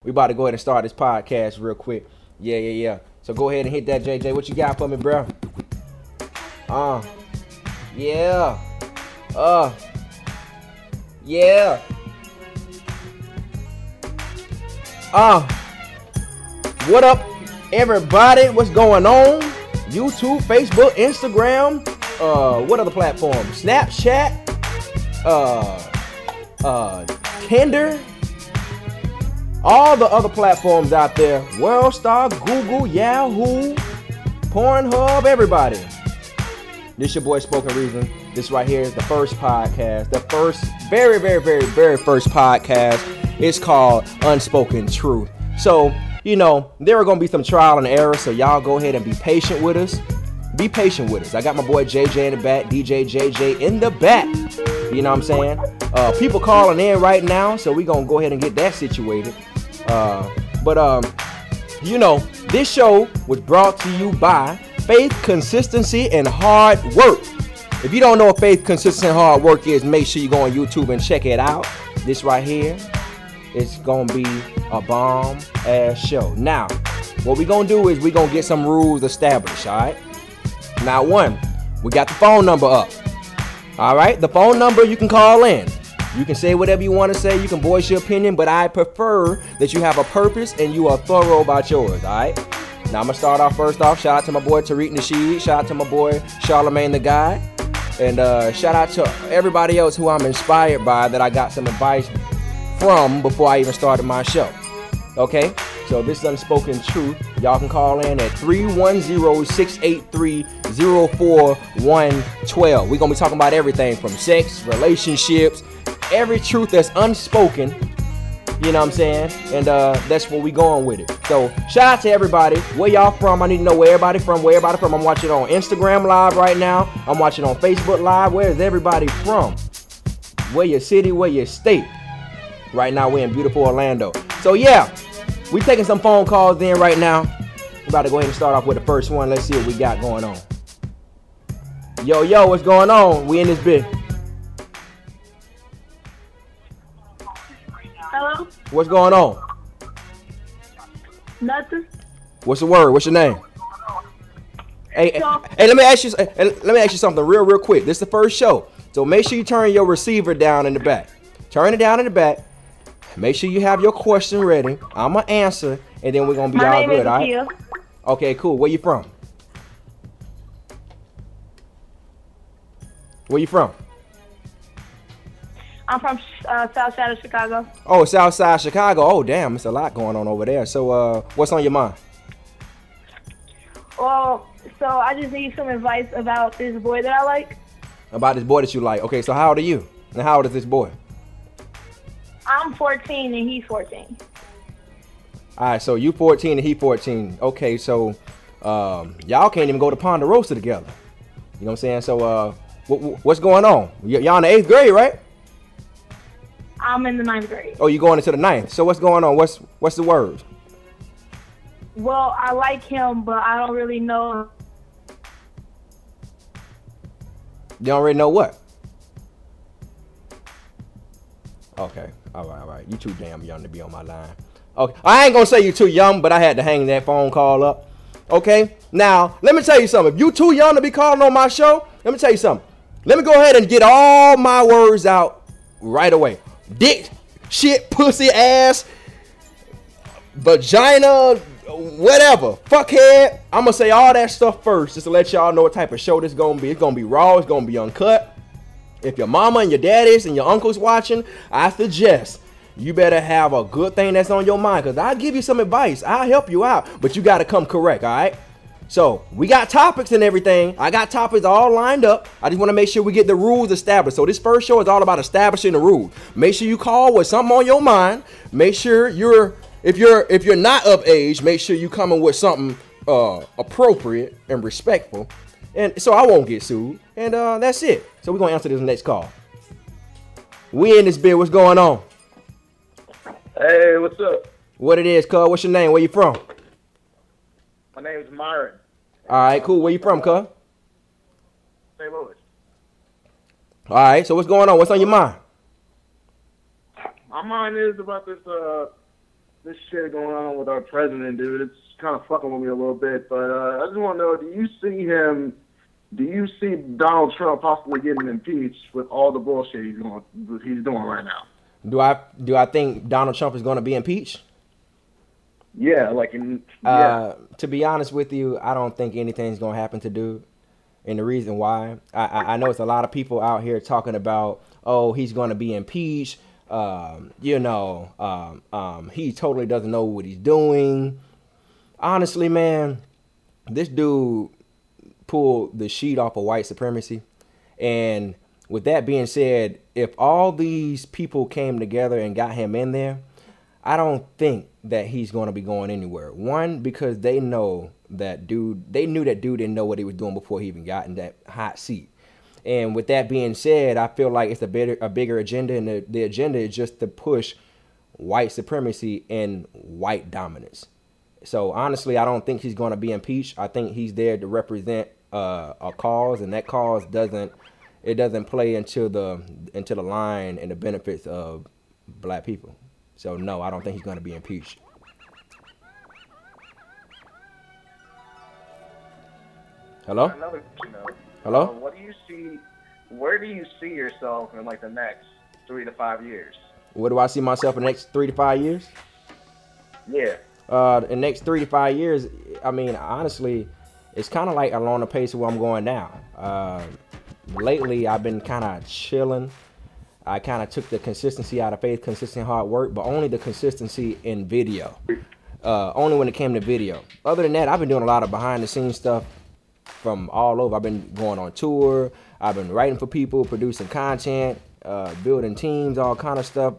We about to go ahead and start this podcast real quick. Yeah. So go ahead and hit that, JJ. What you got for me, bro? Yeah. Yeah. What up, everybody? What's going on? YouTube, Facebook, Instagram, what other platform? Snapchat, Tinder, all the other platforms out there. WorldStar, Google, Yahoo, Pornhub, everybody. This your boy Spoken Reason. This right here is the first podcast. The first, very first podcast. It's called Unspoken Truth. So, you know, there are going to be some trial and error, so y'all go ahead and be patient with us. Be patient with us. I got my boy JJ in the back, DJ JJ in the back. You know what I'm saying? People calling in right now, so we going to go ahead and get that situated. You know, this show was brought to you by Faith, Consistency, and Hard Work. If you don't know what faith, consistency, and hard work is, make sure you go on YouTube and check it out. This right here, it's going to be a bomb ass show. Now, what we going to do is we going to get some rules established, all right? Now, one, we got the phone number up. All right, the phone number, you can call in. You can say whatever you want to say. You can voice your opinion, but I prefer that you have a purpose and you are thorough about yours, all right? Now, I'm going to start off first off. Shout out to my boy Tariq Nasheed. Shout out to my boy Charlemagne the Guy. And shout out to everybody else who I'm inspired by that I got some advice from before I even started my show. Okay? So this is Unspoken Truth. Y'all can call in at 310-683-04112. We're going to be talking about everything from sex, relationships, every truth that's unspoken. You know what I'm saying? And that's where we going with it. So shout out to everybody. Where y'all from? I need to know where everybody from. I'm watching on Instagram Live right now. I'm watching on Facebook Live. Where is everybody from? Where your city? Where your state? Right now we're in beautiful Orlando. So yeah, we taking some phone calls in right now. We're about to go ahead and start off with the first one. Let's see what we got going on. Yo, what's going on? We in this bit. Hello? What's going on? Nothing. What's the word? What's your name? Hey, let me ask you something real quick. This is the first show. So make sure you turn your receiver down in the back. Turn it down in the back. Make sure you have your question ready. I'm going to answer, and then we're going to be all good, all right? Okay, cool. Where you from? Where you from? I'm from south side of Chicago. Oh, south side Chicago. Oh, damn. It's a lot going on over there. So what's on your mind? Well, so I just need some advice about this boy that I like. About this boy that you like. Okay, so how old are you? And how old is this boy? I'm 14 and he's 14. All right, so you 14 and he 14. Okay, so y'all can't even go to Ponderosa together. You know what I'm saying? So what's going on? Y'all in the 8th grade, right? I'm in the 9th grade. Oh, you going into the 9th. So what's going on? What's the word? Well, I like him, but I don't really know. You don't really know what? Okay. All right. You too damn young to be on my line. Okay. I ain't gonna say you too young, but I had to hang that phone call up. Okay. Now, let me tell you something. If you too young to be calling on my show, let me tell you something. Let me go ahead and get all my words out right away. Dick, shit, pussy, ass, vagina, whatever, fuckhead. I'm gonna say all that stuff first just to let y'all know what type of show this is gonna be. It's gonna be raw, it's gonna be uncut. If your mama and your daddies and your uncles watching, I suggest you better have a good thing that's on your mind, because I'll give you some advice. I'll help you out, but you gotta come correct, all right? So we got topics and everything. I got topics all lined up. I just want to make sure we get the rules established. So this first show is all about establishing the rules. Make sure you call with something on your mind. Make sure if you're not of age, make sure you coming with something appropriate and respectful. And so I won't get sued. And that's it. So we're gonna answer this next call. We in this bit. What's going on? Hey, what's up? What it is, cuz? What's your name? Where you from? My name is Myron. All right, cool. Where you from, cuz? St. Louis. All right, so what's going on? What's on your mind? My mind is about this this shit going on with our president, dude. It's kind of fucking with me a little bit. But I just want to know, do you see Donald Trump possibly getting impeached with all the bullshit he's doing right now? Do I think Donald Trump is going to be impeached? Yeah, To be honest with you, I don't think anything's going to happen to dude. And the reason why, I know it's a lot of people out here talking about, oh, he's going to be impeached. He totally doesn't know what he's doing. Honestly, man, this dude pulled the sheet off of white supremacy. And with that being said, if all these people came together and got him in there, I don't think that he's going to be going anywhere. One, because they knew that dude didn't know what he was doing before he even got in that hot seat. And with that being said, I feel like it's a bigger agenda, and the agenda is just to push white supremacy and white dominance. So honestly, I don't think he's going to be impeached. I think he's there to represent a cause, and that cause doesn't play into the line and the benefits of black people. So no, I don't think he's going to be impeached. Hello? Hello? What do you see? Where do you see yourself in like the next 3 to 5 years? Where do I see myself in the next 3 to 5 years? Yeah. In the next 3 to 5 years, I mean, honestly, it's kind of like along the pace of where I'm going now. Lately, I've been kind of chilling. I kind of took the consistency out of faith, consistent hard work, but only the consistency in video. Only when it came to video. Other than that, I've been doing a lot of behind the scenes stuff from all over. I've been going on tour. I've been writing for people, producing content, building teams, all kind of stuff,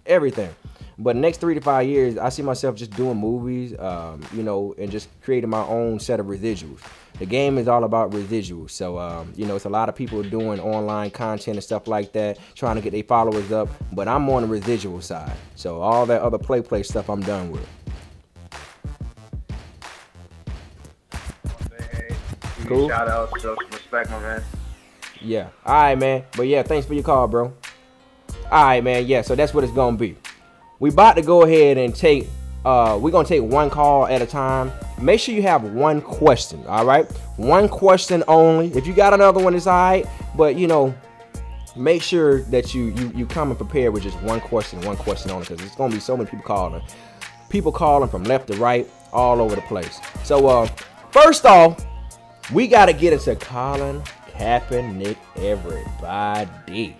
everything. But the next 3 to 5 years, I see myself just doing movies, and just creating my own set of residuals. The game is all about residuals. So, it's a lot of people doing online content and stuff like that, trying to get their followers up. But I'm on the residual side. So all that other play stuff, I'm done with. Cool. Shout out, show some respect, my man. Yeah. All right, man. But yeah, thanks for your call, bro. All right, man. Yeah, so that's what it's going to be. We about to go ahead and take, we're going to take one call at a time. Make sure you have one question, all right? One question only. If you got another one, it's all right. But, make sure that you come and prepare with just one question only, because there's going to be so many people calling. People calling from left to right, all over the place. So, first off, we got to get into Colin Kaepernick, everybody.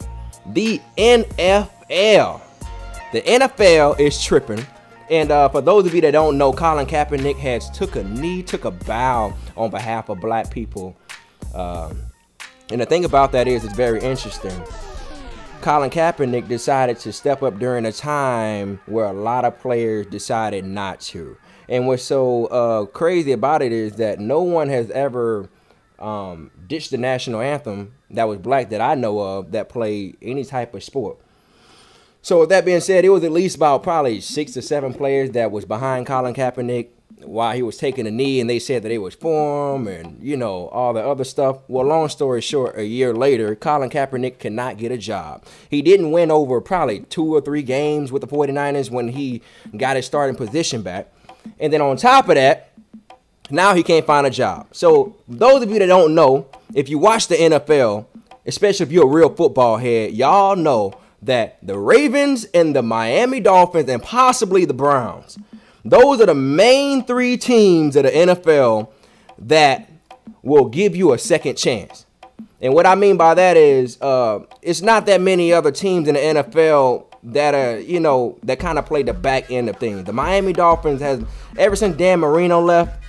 The NFL. The NFL is tripping. And for those of you that don't know, Colin Kaepernick has took a bow on behalf of black people. And the thing about that is, it's very interesting. Colin Kaepernick decided to step up during a time where a lot of players decided not to. And what's so crazy about it is that no one has ever ditched the national anthem that was black that I know of that played any type of sport. So with that being said, it was at least about probably 6 or 7 players that was behind Colin Kaepernick while he was taking a knee, and they said that it was for him and, all the other stuff. Well, long story short, a year later, Colin Kaepernick cannot get a job. He didn't win over probably 2 or 3 games with the 49ers when he got his starting position back. And then on top of that, now he can't find a job. So those of you that don't know, if you watch the NFL, especially if you're a real football head, y'all know that the Ravens and the Miami Dolphins and possibly the Browns, those are the main 3 teams of the NFL that will give you a second chance. And what I mean by that is it's not that many other teams in the NFL that are, that kind of play the back end of things. The Miami Dolphins has, ever since Dan Marino left,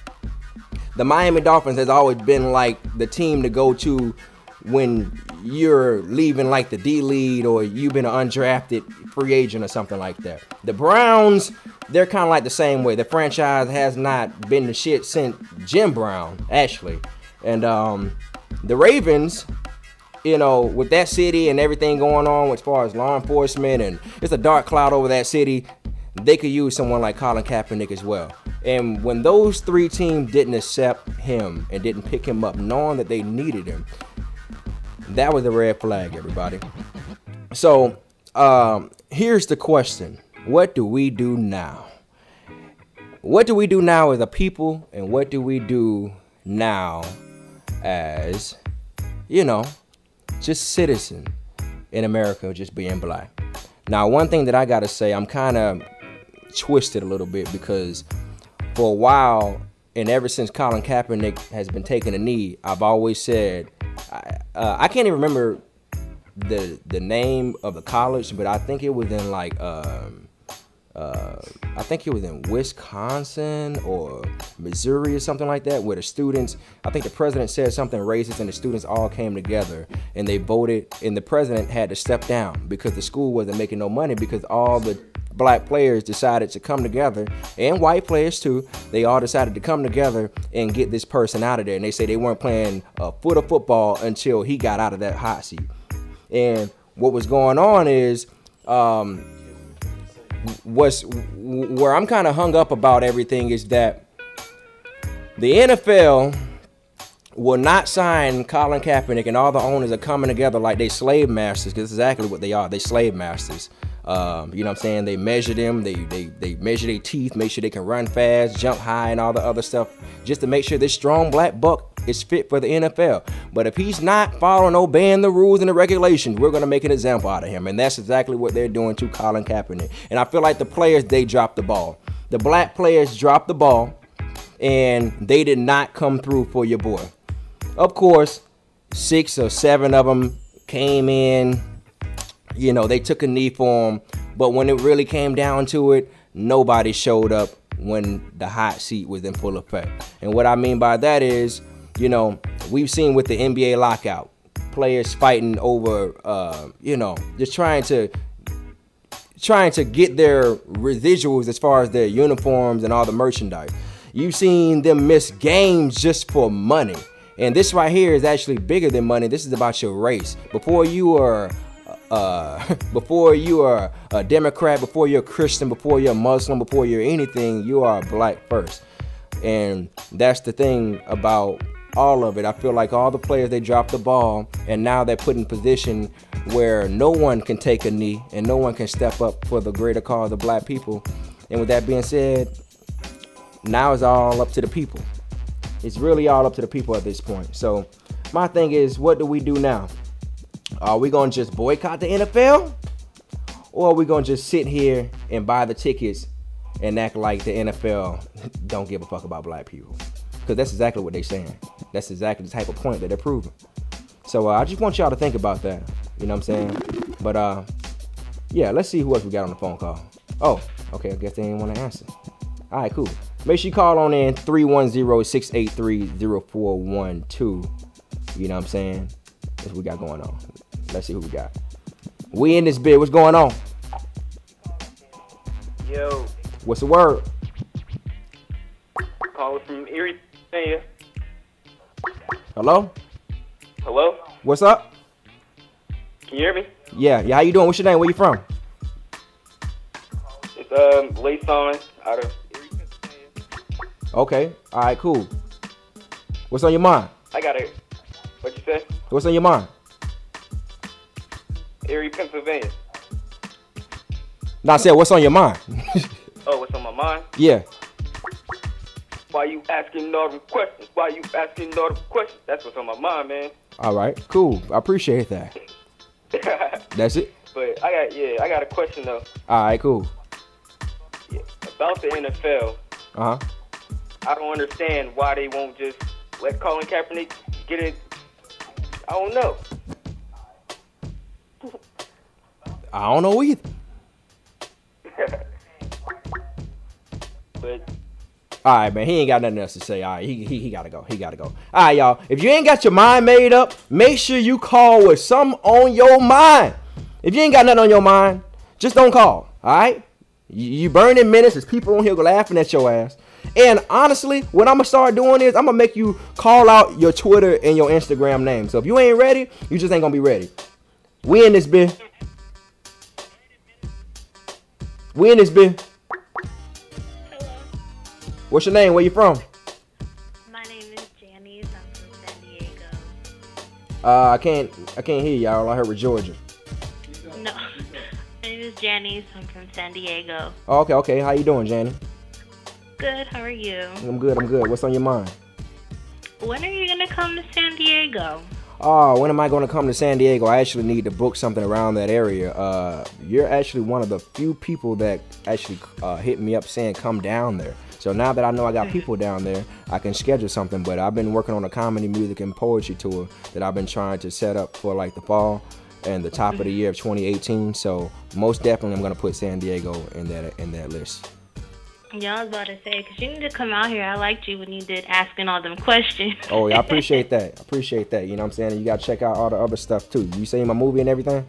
the Miami Dolphins has always been like the team to go to when you're leaving like the D-League or you've been an undrafted free agent or something like that. The Browns, they're kind of like the same way. The franchise has not been the shit since Jim Brown, actually. And the Ravens, with that city and everything going on as far as law enforcement, and it's a dark cloud over that city, they could use someone like Colin Kaepernick as well. And when those 3 teams didn't accept him and didn't pick him up, knowing that they needed him, that was a red flag, everybody. So here's the question. What do we do now? what do we do now as a people, and what do we do now as, you know, just citizen in America, just being black? Now, one thing that I gotta say, I'm kind of twisted a little bit, because for a while, and ever since Colin Kaepernick has been taking a knee, I've always said, I can't even remember the name of the college, but I think it was in like I think it was in Wisconsin or Missouri or something like that, where the students, I think the president said something racist, and the students all came together and they voted, and the president had to step down because the school wasn't making no money, because all the black players decided to come together, and white players too. They all decided to come together and get this person out of there. And they say they weren't playing a foot of football until he got out of that hot seat. And what was going on is, where I'm kind of hung up about everything is that the NFL will not sign Colin Kaepernick, and all the owners are coming together like they slave masters, because that's exactly what they are. They slave masters. You know what I'm saying? They measure them, they measure their teeth, make sure they can run fast, jump high, and all the other stuff, just to make sure this strong black buck is fit for the NFL. But if he's not following, obeying the rules and the regulations, we're going to make an example out of him. And that's exactly what they're doing to Colin Kaepernick. And I feel like the players, they dropped the ball. The black players dropped the ball, and they did not come through for your boy. Of course, 6 or 7 of them came in. You know, they took a knee for him, but when it really came down to it, nobody showed up when the hot seat was in full effect. And what I mean by that is, you know, we've seen with the NBA lockout, players fighting over, you know, just trying to get their residuals as far as their uniforms and all the merchandise. You've seen them miss games just for money. And this right here is actually bigger than money. This is about your race. Before you are a Democrat, before you're a Christian, before you're a Muslim, before you're anything, you are black first. And that's the thing about all of it. I feel like all the players, they dropped the ball, and now they're put in position where no one can take a knee and no one can step up for the greater cause of black people. And with that being said, now it's all up to the people. It's really all up to the people at this point. So my thing is, what do we do now? Are we going to just boycott the NFL? Or are we going to just sit here and buy the tickets and act like the NFL don't give a fuck about black people? Because that's exactly what they're saying. That's exactly the type of point that they're proving. So I just want y'all to think about that. You know what I'm saying? But yeah, let's see who else we got on the phone call. Oh, okay, I guess they didn't want to answer. All right, cool. Make sure you call on in 310-683-0412. You know what I'm saying? That's what we got going on. Let's see who we got. We in this bit. What's going on? Yo. What's the word? Calling from Erie, Pennsylvania. Hello? Hello? What's up? Can you hear me? Yeah. How you doing? What's your name? Where you from? It's Layson out of Erie, Pennsylvania. Okay. All right, cool. What's on your mind? I got it. What you say? What's on your mind? Erie, Pennsylvania. No, I said, what's on your mind? Oh, what's on my mind? Yeah. Why you asking all the questions? Why you asking all the questions? That's what's on my mind, man. All right, cool. I appreciate that. That's it? But I got a question though. All right, cool. Yeah, about the NFL. Uh-huh. I don't understand why they won't just let Colin Kaepernick get it. I don't know. I don't know either. But all right, man, he ain't got nothing else to say. All right, he gotta go. He gotta go. All right, y'all. If you ain't got your mind made up, make sure you call with something on your mind. If you ain't got nothing on your mind, just don't call. All right? You burning minutes. There's people on here laughing at your ass. And honestly, what I'm gonna start doing is I'm gonna make you call out your Twitter and your Instagram name. So if you ain't ready, you just ain't gonna be ready. We in this bitch. We in this bitch. Hello. What's your name? Where you from? My name is Janice. I'm from San Diego. I can't hear y'all. I heard with Georgia. No. My name is Janice. I'm from San Diego. Oh, okay. How you doing, Janny? Good. How are you? I'm good. I'm good. What's on your mind? When are you gonna come to San Diego? Oh, when am I going to come to San Diego? I actually need to book something around that area. You're actually one of the few people that actually hit me up saying come down there. So now that I know I got people down there, I can schedule something. But I've been working on a comedy, music, and poetry tour that I've been trying to set up for like the fall and the top of the year of 2018. So most definitely I'm going to put San Diego in that list. Yeah, I was about to say, because you need to come out here. I liked you when you did asking all them questions. Oh, yeah, I appreciate that. I appreciate that. You know what I'm saying? You got to check out all the other stuff, too. You seen my movie and everything?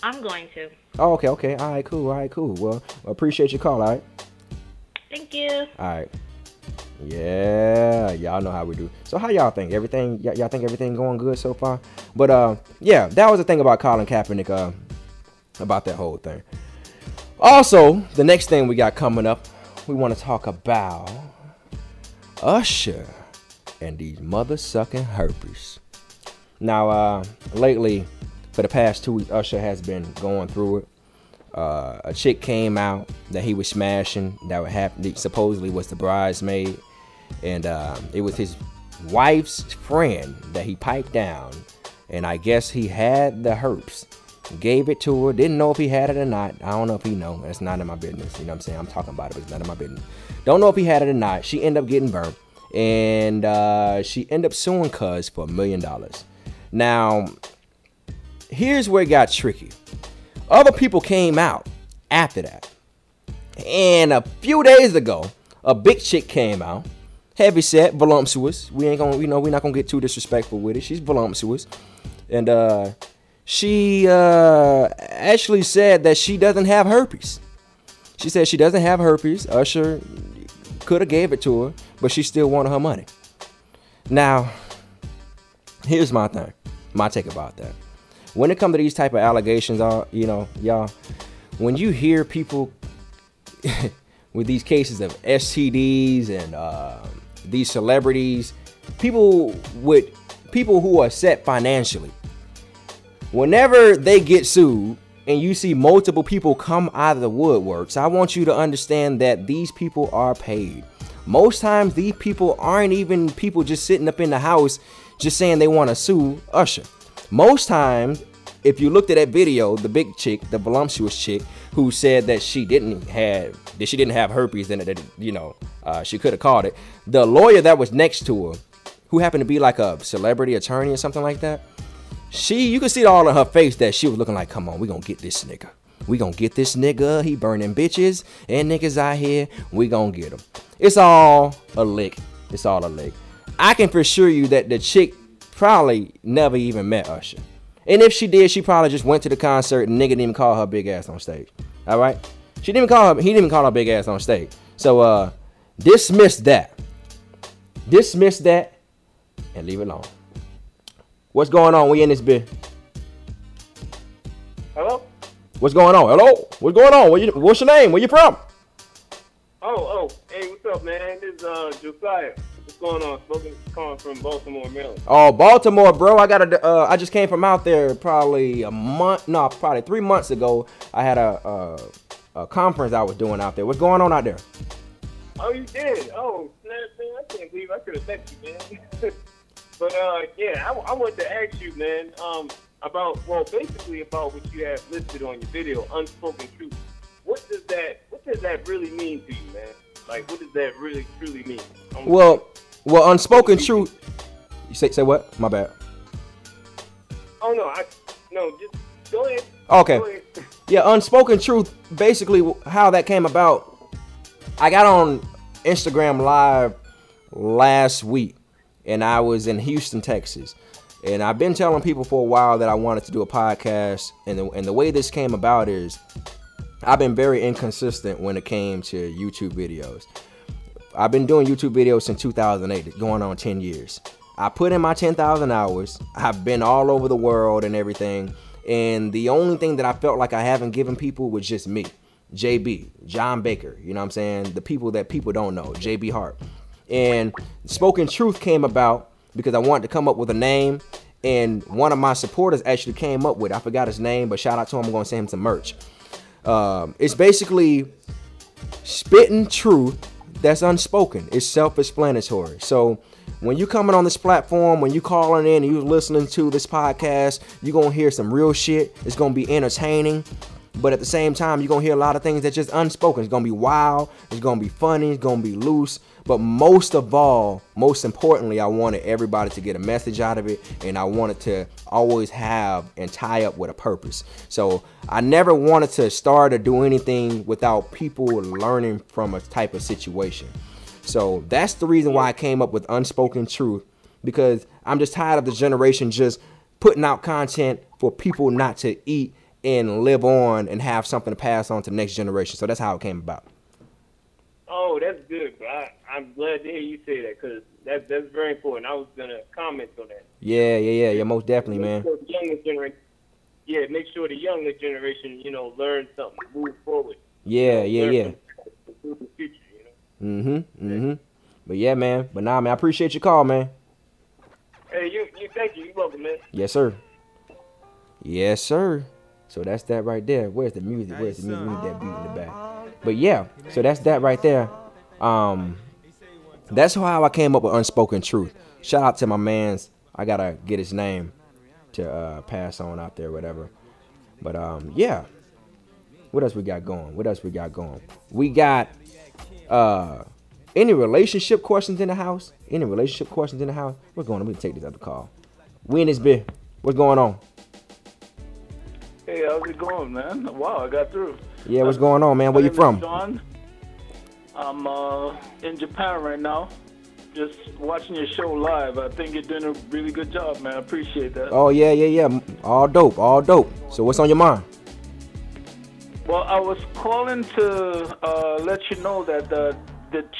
I'm going to. Oh, okay. All right, cool. Well, I appreciate your call, all right? Thank you. All right. Yeah, y'all know how we do. So how y'all think? Y'all think everything going good so far? But, yeah, that was the thing about Colin Kaepernick, about that whole thing. Also, the next thing we got coming up, we want to talk about Usher and these mother-sucking herpes. Now, lately, for the past 2 weeks, Usher has been going through it. A chick came out that he was smashing that supposedly was the bridesmaid. And it was his wife's friend that he piped down. And I guess he had the herpes. Gave it to her, didn't know if he had it or not. I don't know if he know. That's not in my business. You know what I'm saying? I'm talking about it, but it's none of my business. Don't know if he had it or not. She ended up getting burnt. And she ended up suing Cuz for $1 million. Now, here's where it got tricky. Other people came out after that. And a few days ago, a big chick came out. Heavy set, voluptuous. We're not gonna get too disrespectful with it. She's voluptuous. And she actually said that she doesn't have herpes. She said she doesn't have herpes. Usher could have gave it to her, but she still wanted her money. Now, here's my thing, my take about that. When it comes to these type of allegations, y'all, when you hear people with these cases of STDs and these celebrities, people who are set financially, whenever they get sued and you see multiple people come out of the woodworks, I want you to understand that these people are paid. Most times these people aren't even people just sitting up in the house just saying they want to sue Usher. Most times, if you looked at that video, the big chick, the voluptuous chick, who said that she didn't have herpes, and that she could have caught it. The lawyer that was next to her, who happened to be like a celebrity attorney or something like that, you could see it all in her face that she was looking like, come on, we gonna get this nigga. We gonna get this nigga. He burning bitches and niggas out here. We gonna get him. It's all a lick. It's all a lick. I can for sure you that the chick probably never even met Usher. And if she did, she probably just went to the concert and nigga didn't even call her big ass on stage. All right? He didn't even call her big ass on stage. So dismiss that. Dismiss that and leave it alone. What's going on? We in this bit. Hello? What's going on? Hello? What's going on? What's your name? Where you from? Oh, hey, what's up, man? This is Josiah. What's going on? Calling from Baltimore, Maryland. Oh, Baltimore, bro. I just came from out there probably 3 months ago. I had a conference I was doing out there. What's going on out there? Oh, you did? Oh, snap, man. I can't believe I could have met you, man. But, yeah, I wanted to ask you, man, about what you have listed on your video, Unspoken Truth. What does that really mean to you, man? Like, what does that really, truly mean? Well, Unspoken Truth. You say what? My bad. Oh, no, just go ahead. Okay. Go ahead. Yeah, Unspoken Truth, basically how that came about, I got on Instagram Live last week, and I was in Houston, Texas. And I've been telling people for a while that I wanted to do a podcast, and the way this came about is I've been very inconsistent when it came to YouTube videos. I've been doing YouTube videos since 2008, going on 10 years. I put in my 10,000 hours. I've been all over the world and everything. And the only thing that I felt like I haven't given people was just me. JB, John Baker, you know what I'm saying? The people that people don't know, JB Hart. And Spoken Truth came about because I wanted to come up with a name. And one of my supporters actually came up with it. I forgot his name, but shout out to him. I'm going to send him some merch. It's basically spitting truth that's unspoken. It's self-explanatory. So when you coming on this platform, when you calling in and you listening to this podcast, you're going to hear some real shit. It's going to be entertaining. But at the same time, you're going to hear a lot of things that's just unspoken. It's going to be wild. It's going to be funny. It's going to be loose. But most of all, most importantly, I wanted everybody to get a message out of it. And I wanted to always have and tie up with a purpose. So I never wanted to start or do anything without people learning from a type of situation. So that's the reason why I came up with Unspoken Truth. Because I'm just tired of the generation just putting out content for people not to eat and live on and have something to pass on to the next generation. So that's how it came about. Oh, that's good, bro. I'm glad to hear you say that, because that's very important. I was going to comment on that. Yeah, most definitely, man. Make sure the younger generation, learn something, move forward. Yeah. The future, But yeah, man. But nah, man, I appreciate your call, man. Hey, you thank you. You're welcome, man. Yes, sir. Yes, sir. So that's that right there. Where's the music? Where's the music? We need that beat in the back. But yeah, so that's that right there. That's how I came up with Unspoken Truth. Shout out to my man's. I gotta get his name to pass on out there, whatever. But yeah. What else we got going? We got any relationship questions in the house? What's going on? Let me take this other call. We in this bit. What's going on? Hey, how's it going, man? Wow, I got through. Yeah, what's going on, man? Where you from? John. I'm in Japan right now. Just watching your show live. I think you're doing a really good job, man. I appreciate that. Oh, yeah. All dope. So what's on your mind? Well, I was calling to let you know that the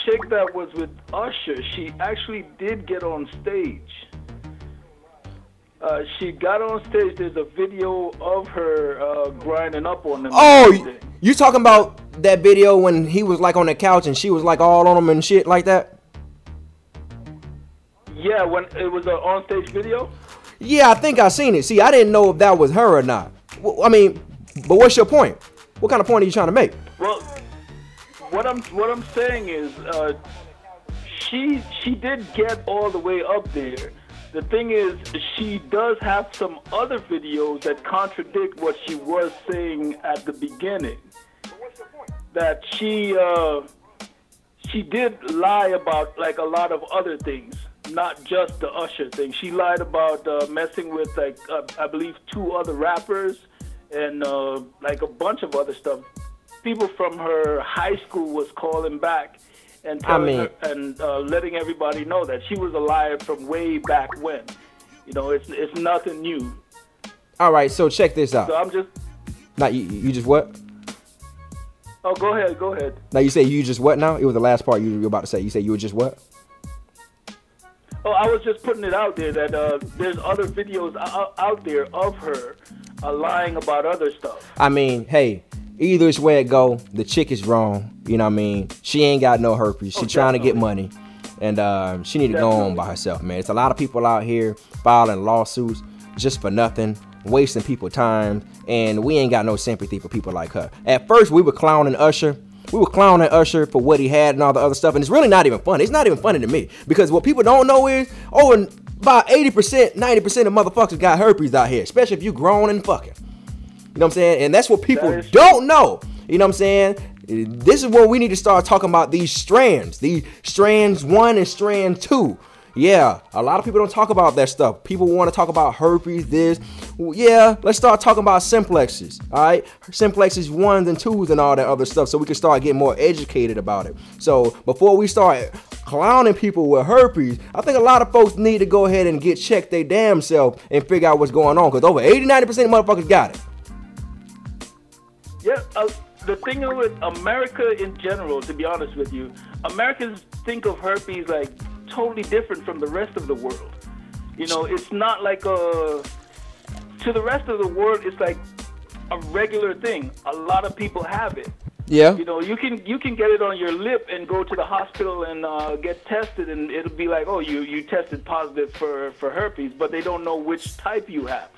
chick that was with Usher, she actually did get on stage. She got on stage. There's a video of her grinding up on them. Oh, you talking about that video when he was like on the couch and she was like all on him and shit like that? Yeah, when it was an on-stage video? Yeah, I think I seen it. See, I didn't know if that was her or not. I mean, but what's your point? What kind of point are you trying to make? Well, what I'm saying is, she did get all the way up there. The thing is, she does have some other videos that contradict what she was saying at the beginning. That she did lie about like a lot of other things, not just the Usher thing. She lied about messing with like I believe 2 other rappers and like a bunch of other stuff. People from her high school was calling back and telling her and letting everybody know that she was a liar from way back when. It's nothing new. All right, so check this out. So I'm just. Now you just what? Oh, go ahead. Now you say you just what now? It was the last part you were about to say. You said you were just what? Oh, I was just putting it out there that there's other videos out there of her lying about other stuff. I mean, hey, either which way it go, the chick is wrong. You know what I mean? She ain't got no herpes. She trying to get money. And she need to go on by herself, man. It's a lot of people out here filing lawsuits just for nothing, wasting people time. And we ain't got no sympathy for people like her. At first, we were clowning Usher. We were clowning Usher for what he had and all the other stuff. And it's really not even funny. It's not even funny to me. Because what people don't know is, and about 80%, 90% of motherfuckers got herpes out here. Especially if you grown and fucking. You know what I'm saying? And that's what people don't know. You know what I'm saying? This is where we need to start talking about these strands. These strands 1 and strand 2. Yeah, a lot of people don't talk about that stuff. People want to talk about herpes, this. Yeah, let's start talking about simplexes, all right? Simplexes 1s and 2s and all that other stuff so we can start getting more educated about it. So before we start clowning people with herpes, I think a lot of folks need to go ahead and get checked their damn self and figure out what's going on because over 80-90% of motherfuckers got it. Yeah, the thing with America in general, to be honest with you, Americans think of herpes like totally different from the rest of the world. It's not like to the rest of the world, it's like a regular thing. A lot of people have it. Yeah. You can get it on your lip and go to the hospital and get tested, and it'll be like, oh, you tested positive for herpes, but they don't know which type you have.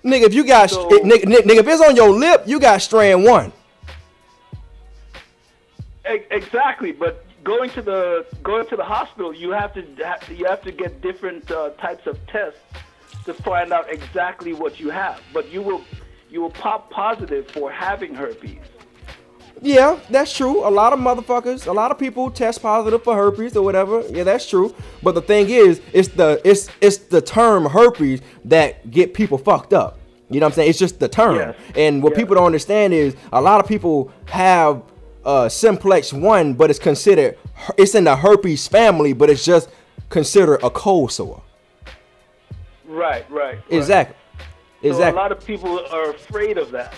Nigga, if you got nigga, if it's on your lip, you got strand 1. Exactly, but going to the hospital, you have to get different types of tests to find out exactly what you have. But you will pop positive for having herpes. Yeah, that's true. A lot of people test positive for herpes or whatever. Yeah, that's true. But the thing is, it's the term herpes that get people fucked up. You know what I'm saying? It's just the term. Yes. And what people don't understand is a lot of people have simplex 1, but it's in the herpes family, but it's just considered a cold sore. Right. Exactly. So a lot of people are afraid of that.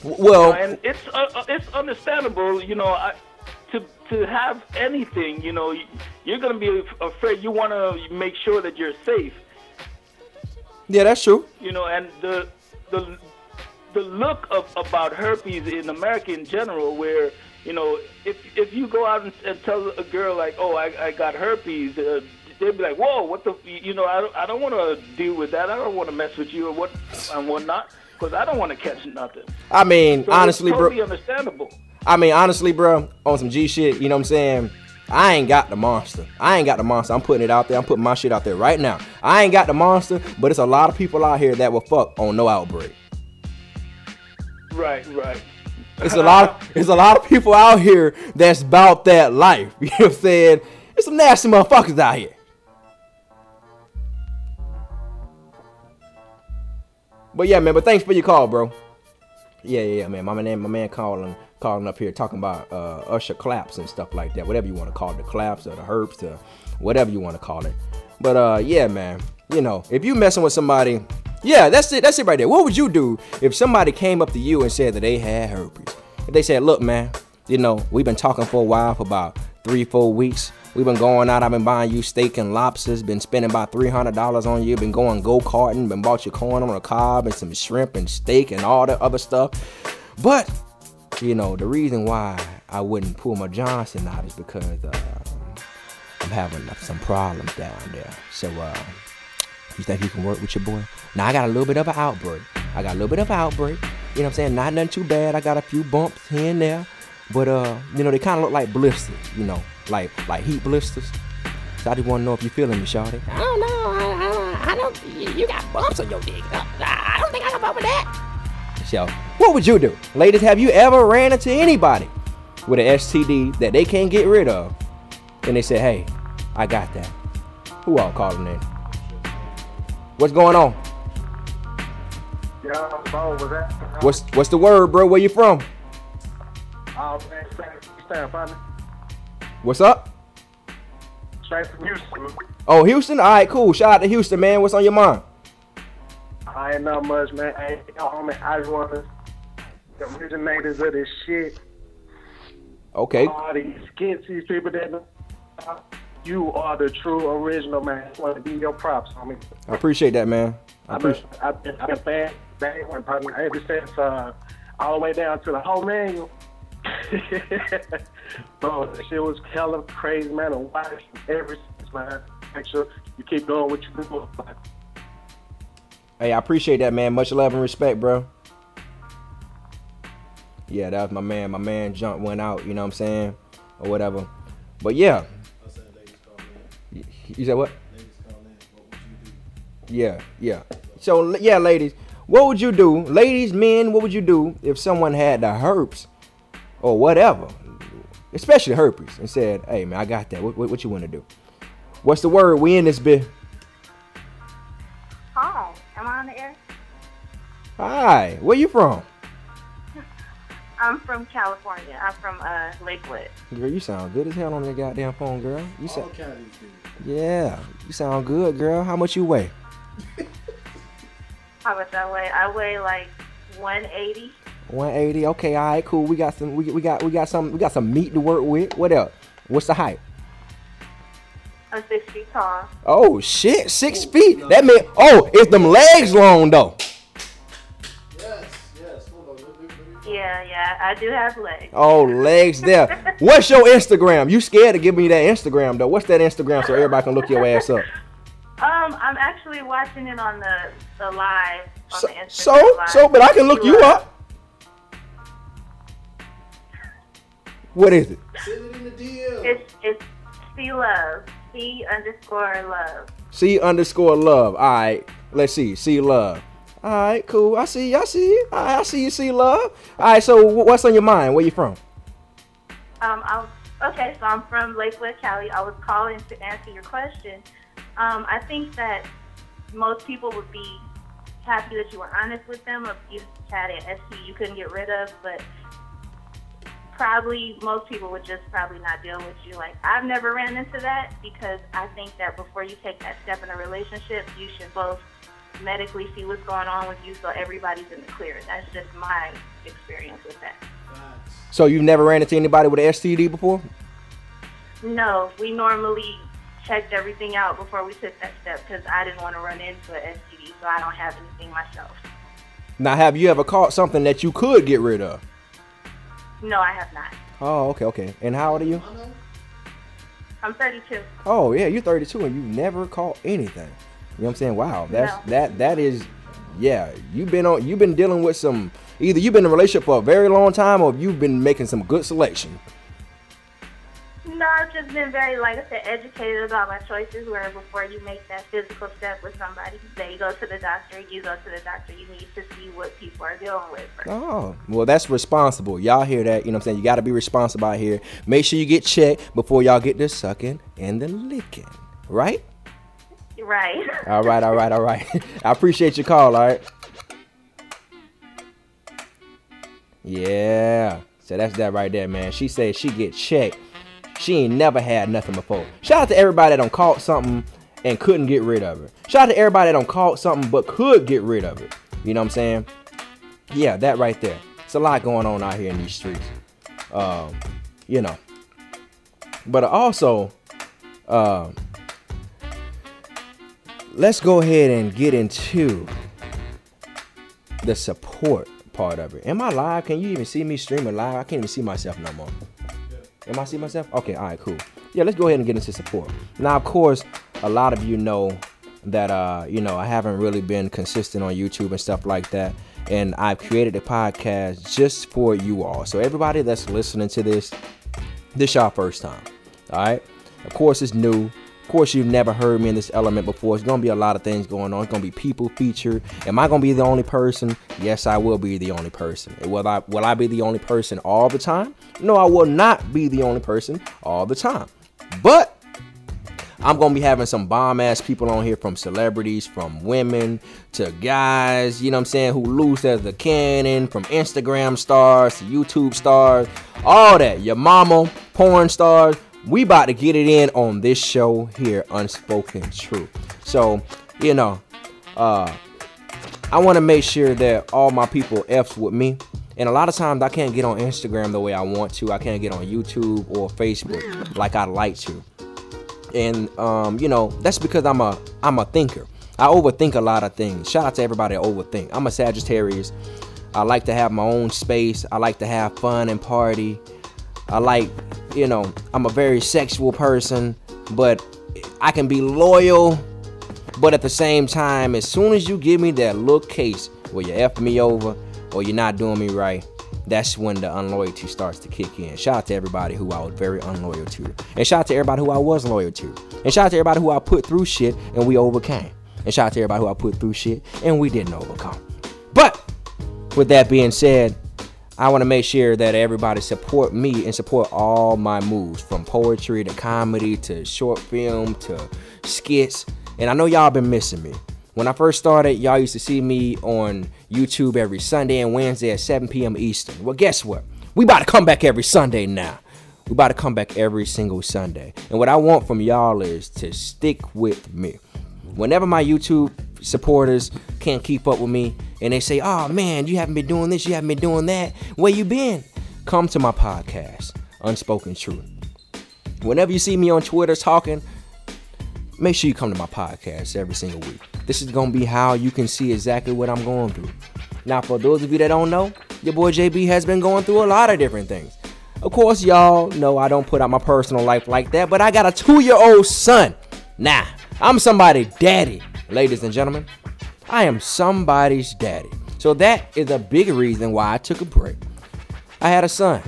Well, and it's understandable, to have anything, you're gonna be afraid. You want to make sure that you're safe. Yeah, that's true. And the look about herpes in America in general, where if you go out and tell a girl like, oh, I got herpes, they'd be like, whoa, what the, I don't want to deal with that. I don't want to mess with you or whatnot. Because I don't want to catch nothing. I mean, so honestly, it's totally bro. Understandable. I mean, honestly, bro, on some G shit, you know what I'm saying? I ain't got the monster. I'm putting it out there. I'm putting my shit out there right now. I ain't got the monster, but it's a lot of people out here that will fuck on no outbreak. Right. It's a lot of people out here that's about that life. You know what I'm saying? There's some nasty motherfuckers out here. But yeah, man, thanks for your call, bro. Yeah, man. My man calling up here talking about Usher claps and stuff like that. Whatever you want to call it, the claps or the herpes or whatever you want to call it. But yeah, man. If you messing with somebody, yeah, that's it right there. What would you do if somebody came up to you and said that they had herpes? If they said, look, man, we've been talking for a while, for about 3-4 weeks. We've been going out. I've been buying you steak and lobsters. Been spending about $300 on you. Been going go-karting. Been bought you corn on a cob and some shrimp and steak and all that other stuff. But, the reason why I wouldn't pull my Johnson out is because I'm having some problems down there. So, you think you can work with your boy? Now, I got a little bit of an outbreak. You know what I'm saying? Not nothing too bad. I got a few bumps here and there. But, they kind of look like blisters, like heat blisters. So I just want to know if you feeling me, shawty. I don't know. I don't. You got bumps on your dick. I don't think I can fuck with that. So, what would you do? Ladies, have you ever ran into anybody with an STD that they can't get rid of? And they say, hey, I got that. Who all calling in? What's going on? Yeah, what's that? What's the word, bro? Where you from? Oh, man, stand funny. What's up? Straight from Houston. Oh, Houston? All right, cool. Shout out to Houston, man. What's on your mind? I ain't not much, man. Hey, homie, I just want to the originators of this shit. Okay. All these skits, these people that you are the true original, man. I just want to be your props, homie. I appreciate that, man. I've been a fan. One partner ever since all the way down to the whole manual. Bro, that shit was hella crazy, man. And watch ever since, man. Make sure you keep doing what you do. Hey, I appreciate that, man. Much love and respect, bro. Yeah, that was my man. My man jump went out, you know what I'm saying? Or whatever. But yeah. I said ladies call in. You said what? Ladies call in. What would you do? Yeah. So, yeah, ladies, what would you do? Ladies, men, what would you do if someone had the herpes or whatever, especially herpes, and said, hey, man, I got that. What you want to do? What's the word? We in this bit. Hi, am I on the air? Hi, where you from? I'm from California. I'm from Lakewood. Girl, you sound good as hell on that goddamn phone, girl. You All sound, counties do. yeah, you sound good, girl. How much you weigh? How much I weigh? I weigh like 180. 180. Okay, all right, cool. We got some meat to work with. What else? What's the height? I'm 6 feet tall. Oh shit, 6 feet. That mean, is them legs long though? Yes. Hold on. Yeah, I do have legs. Oh, legs there. What's your Instagram? You scared to give me that Instagram though? What's that Instagram so everybody can look your ass up? I'm actually watching it on the live on the Instagram live. But I can look you up. What is it? Send it in the DM. It's C Love. C_love. C_love. All right. Let's see. C Love. All right. Cool. I see you. All right, I see you. C Love. All right. So what's on your mind? Where you from? Okay, so I'm from Lakewood, Cali. I was calling to answer your question. I think that most people would be happy that you were honest with them if you had an STD you couldn't get rid of, but probably most people would just probably not deal with you. Like, I've never ran into that because I think that before you take that step in a relationship, you should both medically see what's going on with you so everybody's in the clear. That's just my experience with that. So you've never ran into anybody with an STD before? No, we normally checked everything out before we took that step because I didn't want to run into an STD, so I don't have anything myself. Now, have you ever caught something that you could get rid of? No, I have not. Oh, okay. And how old are you? I'm 32. Oh, yeah, you're 32 and you never caught anything. You know what I'm saying? Wow, that is, yeah. You've been dealing with some. Either you've been in a relationship for a very long time, or you've been making some good selection. No, I've just been very, like I said, educated about my choices. Where before you make that physical step with somebody, they go to the doctor. You go to the doctor. You need to see what people are dealing with first. Oh, well, that's responsible. Y'all hear that? You know what I'm saying? You got to be responsible out here. Make sure you get checked before y'all get the sucking and the licking. Right? Right. All right. I appreciate your call, all right? Yeah. So that's that right there, man. She said she get checked. She ain't never had nothing before. Shout out to everybody that done caught something and couldn't get rid of it. Shout out to everybody that done caught something but could get rid of it. You know what I'm saying? Yeah, that right there. It's a lot going on out here in these streets. You know. But also, let's go ahead and get into the support part of it. Am I live? Can you even see me streaming live? I can't even see myself no more. Am I see myself? Okay, all right, cool. Yeah, let's go ahead and get into support. Now, of course, a lot of you know that, you know, I haven't really been consistent on YouTube and stuff like that. And I've created a podcast just for you all. So everybody that's listening to this y'all first time. All right. Of course, it's new. Of course, you've never heard me in this element before. It's going to be a lot of things going on. It's going to be people featured. Am I going to be the only person? Yes, I will be the only person. Will I be the only person all the time? No, I will not be the only person all the time. But I'm going to be having some bomb-ass people on here, from celebrities, from women to guys, you know what I'm saying, who loose as a cannon, from Instagram stars to YouTube stars, all that. Your mama, porn stars. We about to get it in on this show here, Unspoken Truth. So, you know, I want to make sure that all my people F's with me. And a lot of times I can't get on Instagram the way I want to. I can't get on YouTube or Facebook like I'd like to. And, you know, that's because I'm a thinker. I overthink a lot of things. Shout out to everybody that overthink. I'm a Sagittarius. I like to have my own space. I like to have fun and party. I like, you know, I'm a very sexual person, but I can be loyal. But at the same time, as soon as you give me that little case where you F me over or you're not doing me right, that's when the unloyalty starts to kick in. Shout out to everybody who I was very unloyal to. And shout out to everybody who I was loyal to. And shout out to everybody who I put through shit and we overcame. And shout out to everybody who I put through shit and we didn't overcome. But with that being said, I want to make sure that everybody support me and support all my moves, from poetry to comedy to short film to skits. And I know y'all been missing me. When I first started, y'all used to see me on YouTube every Sunday and Wednesday at 7 p.m. Eastern. Well, guess what? We about to come back every Sunday now. We about to come back every single Sunday. And what I want from y'all is to stick with me. Whenever my YouTube supporters can't keep up with me and they say, oh man, you haven't been doing this, you haven't been doing that, where you been? Come to my podcast, Unspoken Truth. Whenever you see me on Twitter talking, make sure you come to my podcast every single week. This is going to be how you can see exactly what I'm going through. Now, for those of you that don't know, your boy JB has been going through a lot of different things. Of course, y'all know I don't put out my personal life like that, but I got a 2-year-old son. Nah, I'm somebody's daddy, ladies and gentlemen. I am somebody's daddy. So that is a big reason why I took a break. I had a son.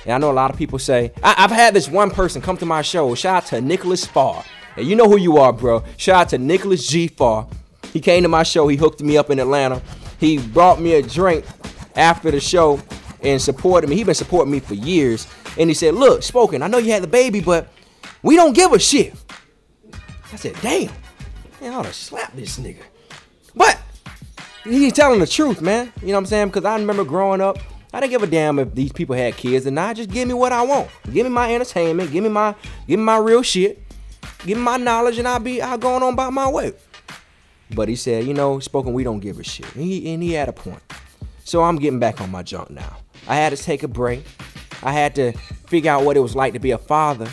And I know a lot of people say, I've had this one person come to my show. Shout out to Nicholas Farr. And you know who you are, bro. Shout out to Nicholas G. Farr. He came to my show. He hooked me up in Atlanta. He brought me a drink after the show and supported me. He been supporting me for years. And he said, look, Spoken, I know you had the baby, but we don't give a shit. I said, damn. Man, I ought to slap this nigga. But he's telling the truth, man. You know what I'm saying? Because I remember growing up, I didn't give a damn if these people had kids or not. Just give me what I want. Give me my entertainment. Give me my real shit. Give me my knowledge, and I'll go on about my way. But he said, you know, Spoken, we don't give a shit. And he had a point. So I'm getting back on my junk now. I had to take a break. I had to figure out what it was like to be a father.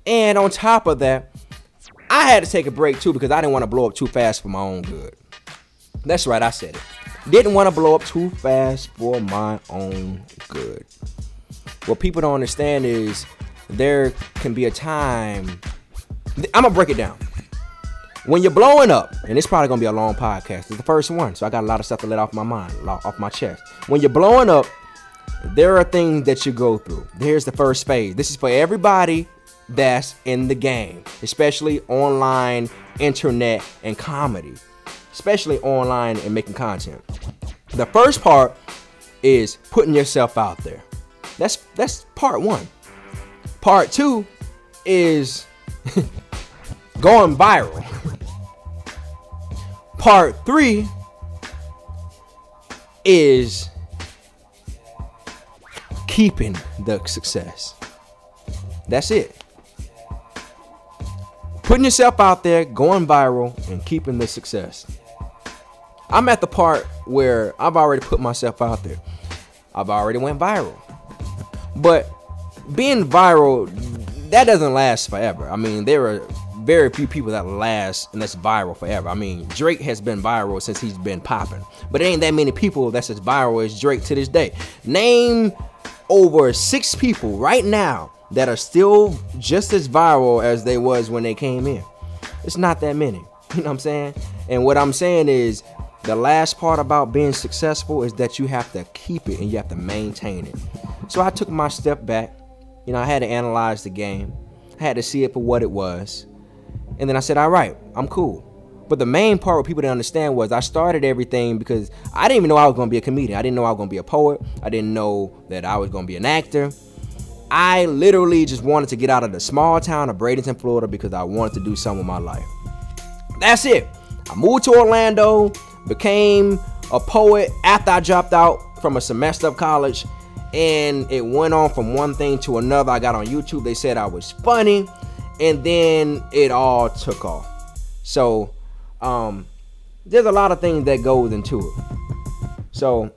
And on top of that, I had to take a break too because I didn't want to blow up too fast for my own good. That's right, I said it. Didn't want to blow up too fast for my own good. What people don't understand is there can be a time. I'm going to break it down. When you're blowing up, and it's probably going to be a long podcast. It's the first one, so I got a lot of stuff to let off my mind, off my chest. When you're blowing up, there are things that you go through. Here's the first phase. This is for everybody that's in the game, especially online, internet, and comedy. Especially online and making content. The first part is putting yourself out there. That's part one. Part two is going viral. Part three is keeping the success. That's it. Putting yourself out there, going viral, and keeping the success. I'm at the part where I've already put myself out there. I've already went viral. But being viral, that doesn't last forever. I mean, there are very few people that last and that's viral forever. I mean, Drake has been viral since he's been popping. But it ain't that many people that's as viral as Drake to this day. Name over 6 people right now that are still just as viral as they was when they came in. It's not that many. You know what I'm saying? And what I'm saying is, the last part about being successful is that you have to keep it and you have to maintain it. So I took my step back. You know, I had to analyze the game. I had to see it for what it was. And then I said, all right, I'm cool. But the main part what people didn't understand was I started everything because I didn't even know I was going to be a comedian. I didn't know I was going to be a poet. I didn't know that I was going to be an actor. I literally just wanted to get out of the small town of Bradenton, Florida because I wanted to do something with my life. That's it. I moved to Orlando. Became a poet after I dropped out from a semester of college, and it went on from one thing to another. I got on YouTube. They said I was funny, and then it all took off. So there's a lot of things that goes into it. So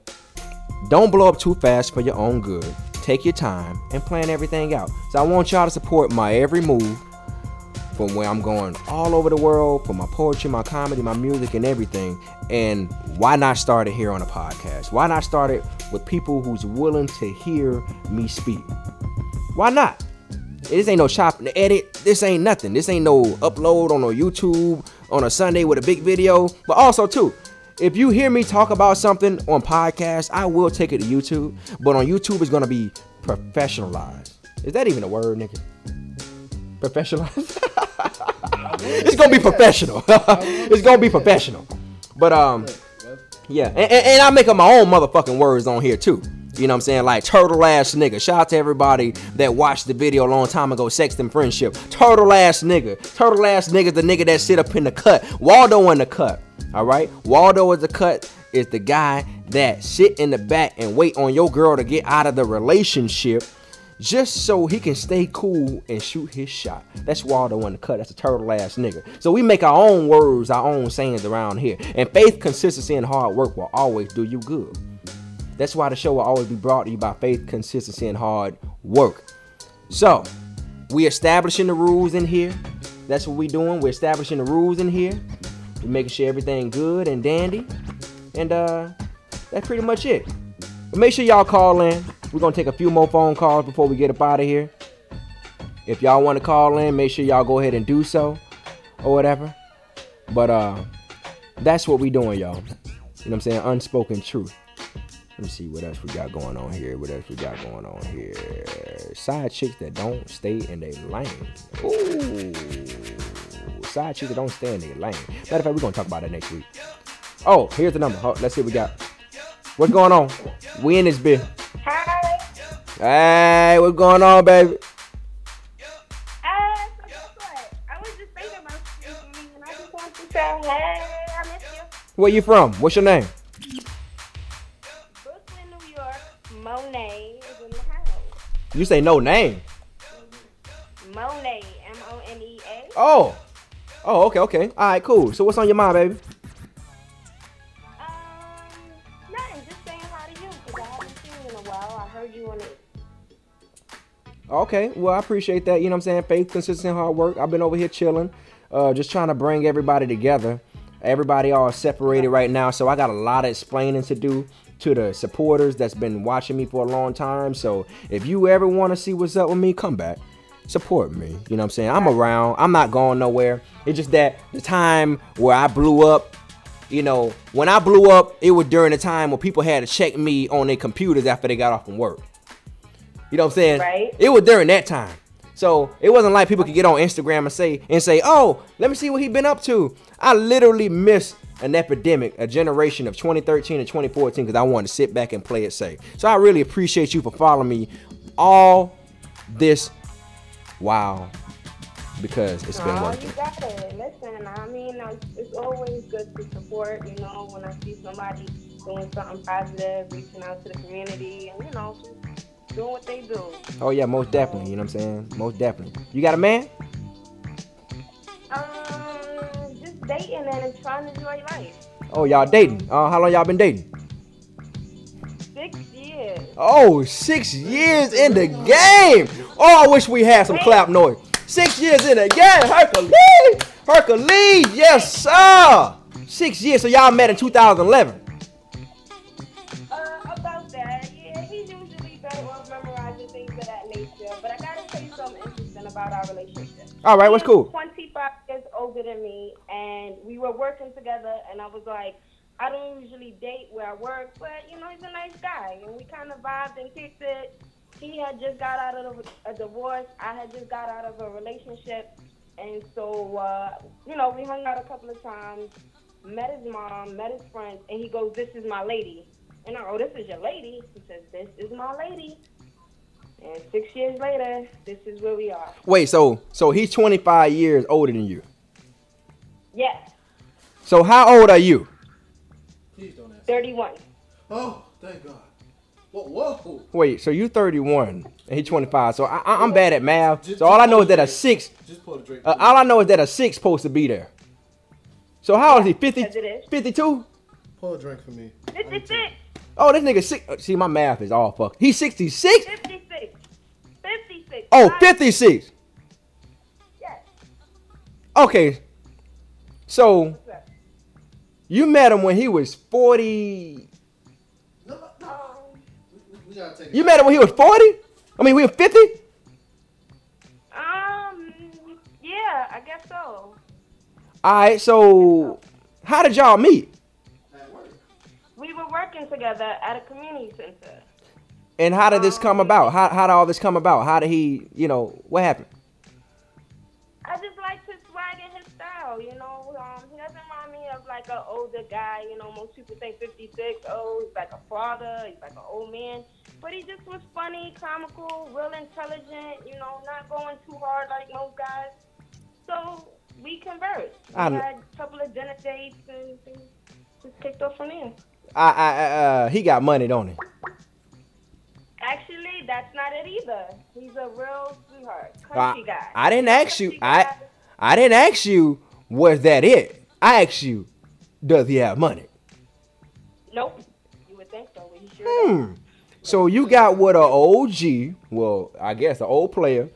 don't blow up too fast for your own good. Take your time and plan everything out. So I want y'all to support my every move. From where I'm going all over the world, for my poetry, my comedy, my music, and everything. And why not start it here on a podcast? Why not start it with people who's willing to hear me speak? Why not? This ain't no chop and edit. This ain't nothing. This ain't no upload on a YouTube on a Sunday with a big video. But also, too, if you hear me talk about something on podcast, I will take it to YouTube. But on YouTube, it's going to be professionalized. Is that even a word, nigga? Professionalized? It's gonna be professional. It's gonna be professional. But yeah, and I make up my own motherfucking words on here too. You know what I'm saying? Like turtle ass nigga. Shout out to everybody that watched the video a long time ago, Sex and Friendship. Turtle ass nigga. Turtle ass nigga, the nigga that sit up in the cut. Waldo in the cut. All right. Waldo is the cut. Is the guy that sit in the back and wait on your girl to get out of the relationship, just so he can stay cool and shoot his shot. That's Waldo in the cut. That's a turtle ass nigga. So we make our own words, our own sayings around here. And faith, consistency, and hard work will always do you good. That's why the show will always be brought to you by faith, consistency, and hard work. So we establishing the rules in here. That's what we doing. We're establishing the rules in here. We're making sure everything good and dandy. And that's pretty much it. But make sure y'all call in. We're going to take a few more phone calls before we get up out of here. If y'all want to call in, make sure y'all go ahead and do so or whatever. But that's what we doing, y'all. You know what I'm saying? Unspoken Truth. Let me see what else we got going on here. Side chicks that don't stay in their lane. Ooh. Side chicks that don't stay in their lane. Matter of fact, we're going to talk about that next week. Oh, here's the number. Let's see what we got. What's going on? We in this bit. Hi. Hey, what's going on, baby? So guess what? I was just thinking about you, and I just wanted to say, hey, I miss you. Where you from? What's your name? Brooklyn, New York. Monet is in the house. You say no name. Monet, M-O-N-E-A. Oh, okay. All right, cool. So what's on your mind, baby? Nothing. Just saying hi to you because I haven't seen you in a while. I heard you on it. Okay, well, I appreciate that. You know what I'm saying? Faith, consistent, hard work. I've been over here chilling, just trying to bring everybody together. Everybody all separated right now, so I got a lot of explaining to do to the supporters that's been watching me for a long time. So if you ever want to see what's up with me, come back. Support me. You know what I'm saying? I'm around. I'm not going nowhere. It's just that the time where I blew up, you know, when I blew up, it was during the time when people had to check me on their computers after they got off from work. You know what I'm saying? Right. It was during that time. So it wasn't like people could get on Instagram and say, oh, let me see what he been up to. I literally missed an epidemic, a generation of 2013 and 2014 because I wanted to sit back and play it safe. So I really appreciate you for following me all this while because it's been working. You got it. Listen, I mean, it's always good to support, you know, when I see somebody doing something positive, reaching out to the community and, you know, just doing what they do. Oh, yeah, most definitely. You know what I'm saying? Most definitely. You got a man? Just dating and trying to enjoy life. Oh, y'all dating? How long y'all been dating? 6 years. Oh, 6 years in the game. Oh, I wish we had some clap noise. 6 years in the game. Hercules. Yes, sir. 6 years. So y'all met in 2011. About that. Yeah, he's usually better with memorizing things of that nature. But I gotta tell you something interesting about our relationship. All right, what's cool? He's 25 years older than me, and we were working together, and I was like, I don't usually date where I work, but, you know, he's a nice guy, and we kind of vibed and kicked it. He had just got out of a divorce. I had just got out of a relationship, and so, you know, we hung out a couple of times, met his mom, met his friends, and he goes, this is my lady. And I go, this is your lady? He says, this is my lady. And 6 years later, this is where we are. Wait, so he's 25 years older than you? Yes. So how old are you? Please don't answer. 31. Oh, thank God. Whoa. Wait, so you 31 and he's 25. So I'm bad at math. So all I know is that a 6. Just pour the drink. All I know is that a 6 supposed to be there. So how old is he? 50? As it is. 52? Pour a drink for me. 56. Oh, this nigga 6. See, my math is all fucked. He's 66? 56. 56. Oh, 56. Yes. Okay. So What's up? you met him when he was 40. No. We gotta take it. You met him when he was 40? I mean, we were 50? Yeah, I guess so. All right, so how did y'all meet? At work. We were working together at a community center. And how did this come about? How did all this come about? How did he, you know, what happened? I just like his swag and his style, you know. He doesn't remind me of like an older guy, you know. Most people think 56, oh, he's like a father, he's like an old man. But he just was funny, comical, real intelligent, you know, not going too hard like most guys. So we conversed. We had a couple of dinner dates and things just kicked off from there. He got money, don't he? Actually, that's not it either. He's a real sweetheart, country guy. I didn't ask you. I didn't ask you. Was that it? I asked you. Does he have money? Nope. You would think so, but he sure does. So you got with an OG, well, I guess an old player,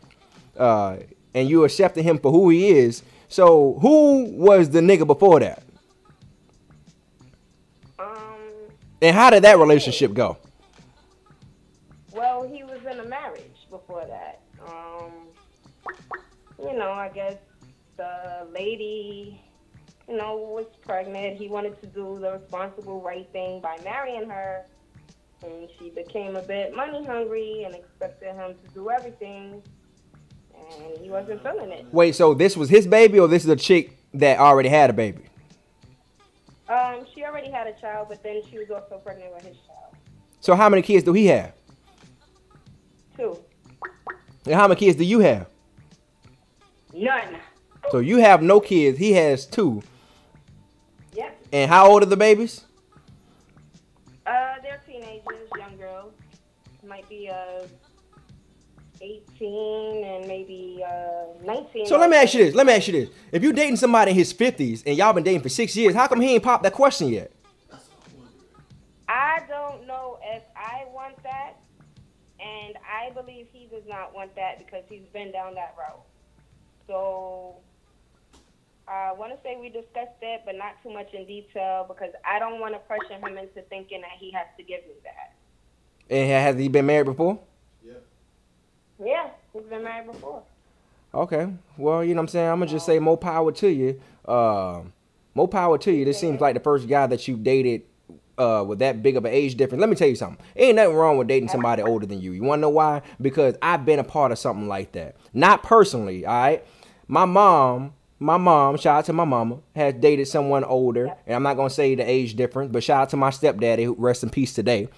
and you accepted him for who he is. So who was the nigga before that? And how did that relationship go? Well, he was in a marriage before that. You know, I guess the lady, you know, was pregnant. He wanted to do the responsible right thing by marrying her. And she became a bit money hungry and expected him to do everything. And he wasn't feeling it. Wait, so this was his baby or this is a chick that already had a baby? She already had a child, but then she was also pregnant with his child. So how many kids do he have? 2. And how many kids do you have? None. So you have no kids. He has 2. Yep. And how old are the babies? They're teenagers, young girls. Might be 18 and maybe 19. So let me ask you this. If you dating somebody in his 50s and y'all been dating for 6 years, how come he ain't popped that question yet? I don't know if I want that, and I believe he does not want that because he's been down that road. So I want to say we discussed that, but not too much in detail because I don't want to pressure him into thinking that he has to give me that. And has he been married before? Yeah, he's been married before. Okay. Well, you know what I'm saying? I'm going to just say more power to you. More power to you. This seems like the first guy that you dated with that big of an age difference. Let me tell you something. Ain't nothing wrong with dating somebody older than you. You want to know why? Because I've been a part of something like that. Not personally, all right? My mom, shout out to my mama, has dated someone older. And I'm not going to say the age difference, but shout out to my stepdaddy, who rest in peace today.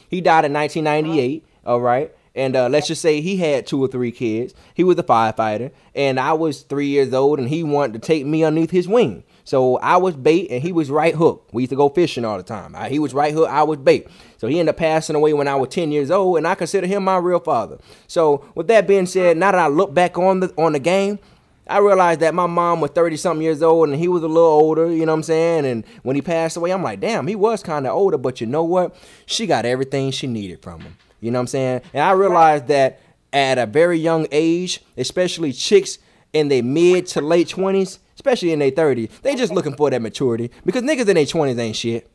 He died in 1998, all right? And let's just say he had 2 or 3 kids. He was a firefighter, and I was 3 years old, and he wanted to take me underneath his wing. So I was bait, and he was right hook. We used to go fishing all the time. He was right hook, I was bait. So he ended up passing away when I was 10 years old, and I consider him my real father. So with that being said, now that I look back on the game, I realized that my mom was 30-something years old, and he was a little older, you know what I'm saying? And when he passed away, I'm like, damn, he was kind of older, but you know what? She got everything she needed from him. You know what I'm saying? And I realized that at a very young age, especially chicks in their mid to late 20s, especially in their 30s, they just looking for that maturity. Because niggas in their 20s ain't shit.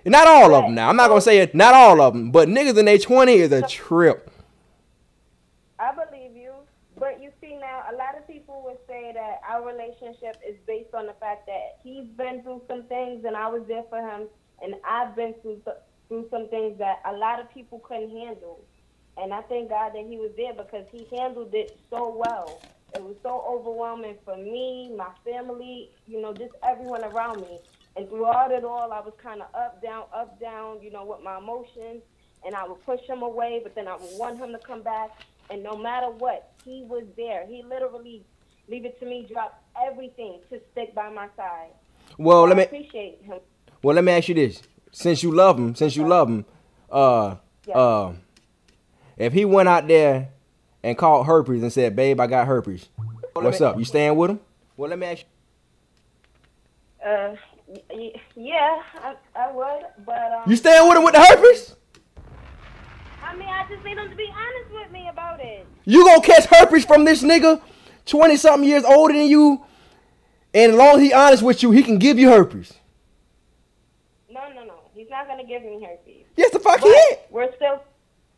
Not all of them now. I'm not going to say it, not all of them. But niggas in their 20s is a trip. I believe you. But you see now, a lot of people would say that our relationship is based on the fact that he's been through some things and I was there for him. And I've been through some things that a lot of people couldn't handle. And I thank God that he was there because he handled it so well. It was so overwhelming for me, my family, you know, just everyone around me. And throughout it all, I was kind of up, down, you know, with my emotions. And I would push him away, but then I would want him to come back. And no matter what, he was there. He literally, leave it to me, dropped everything to stick by my side. Well, I appreciate him. Well, let me ask you this. Since you love him, if he went out there and called herpes and said, babe, I got herpes, what's up? You staying with him? Well, let me ask you. Yeah, I would, but... you staying with him with the herpes? I mean, I just need him to be honest with me about it. You gonna catch herpes from this nigga 20-something years older than you, and as long as he honest with you, he can give you herpes. No. He's not gonna give me herpes. Yes, the fuck he ain't. We're still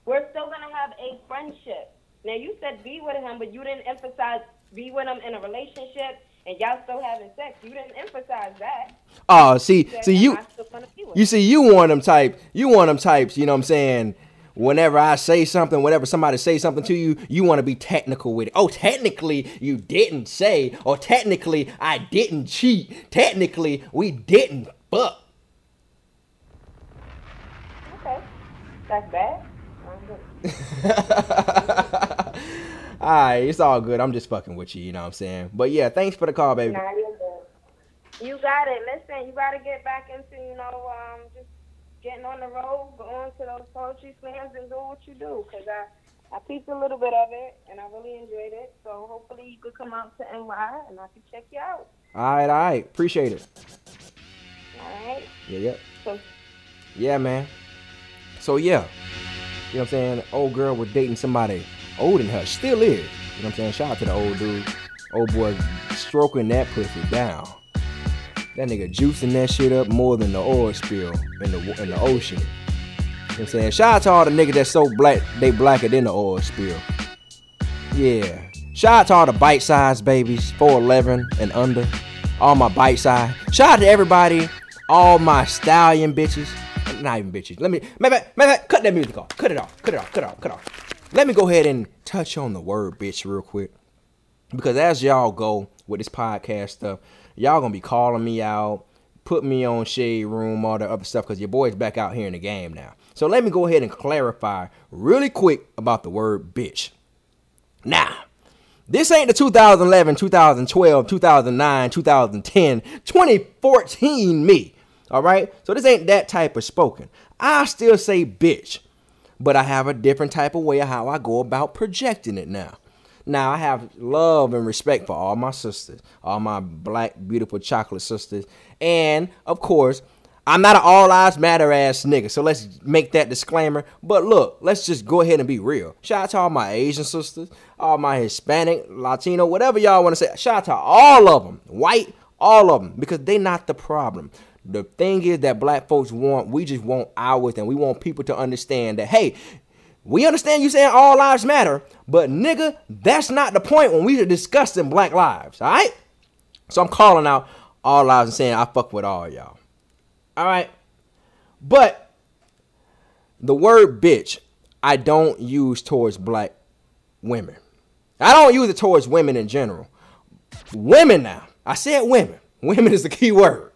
gonna have a friendship. Now you said be with him, but you didn't emphasize be with him in a relationship, and y'all still having sex. You didn't emphasize that. Oh, you want them type. You want them types. You know what I'm saying? Whenever I say something, whenever somebody says something to you, you want to be technical with it. Oh, technically, you didn't say, or technically, I didn't cheat. Technically, we didn't fuck. Okay, that's bad. Alright, it's all good. I'm just fucking with you, you know what I'm saying? But yeah, thanks for the call, baby. Nah, you're good. You got it. Listen, you got to get back into, you know, just getting on the road, going to those poetry slams and doing what you do. Because I peeped a little bit of it, and I really enjoyed it. So hopefully you could come out to NY, and I can check you out. All right. Appreciate it. All right. Yeah. So, yeah, man. So, yeah. You know what I'm saying? Old girl was dating somebody older than her. Still is. You know what I'm saying? Shout out to the old dude. Old boy stroking that pussy down. That nigga juicing that shit up more than the oil spill in the ocean. You know what I'm saying? Shout out to all the niggas that's so black, they blacker than the oil spill. Yeah. Shout out to all the bite-sized babies, 4'11" and under. All my bite-size. Shout out to everybody all my stallion bitches, not even bitches. Let me, cut that music off. Cut it off. Let me go ahead and touch on the word bitch real quick. Because as y'all go with this podcast stuff, y'all gonna be calling me out, put me on Shade Room, all the other stuff, because your boy's back out here in the game now. So let me go ahead and clarify really quick about the word bitch. Now, this ain't the 2011, 2012, 2009, 2010, 2014 me, all right? So this ain't that type of spoken. I still say bitch, but I have a different type of way of how I go about projecting it now. Now, I have love and respect for all my sisters, all my black, beautiful chocolate sisters. And, of course, I'm not an all lives matter ass nigga, so let's make that disclaimer. But look, let's just go ahead and be real. Shout out to all my Asian sisters, all my Hispanic, Latino, whatever y'all want to say. Shout out to all of them, white, all of them, because they not the problem. The thing is that black folks want, we just want ours, and we want people to understand that, hey, we understand you saying all lives matter, but nigga, that's not the point when we are discussing black lives, all right? So I'm calling out all lives and saying I fuck with all y'all. All right, but the word bitch, I don't use towards black women. I don't use it towards women in general. Women now, I said women. Women is the key word.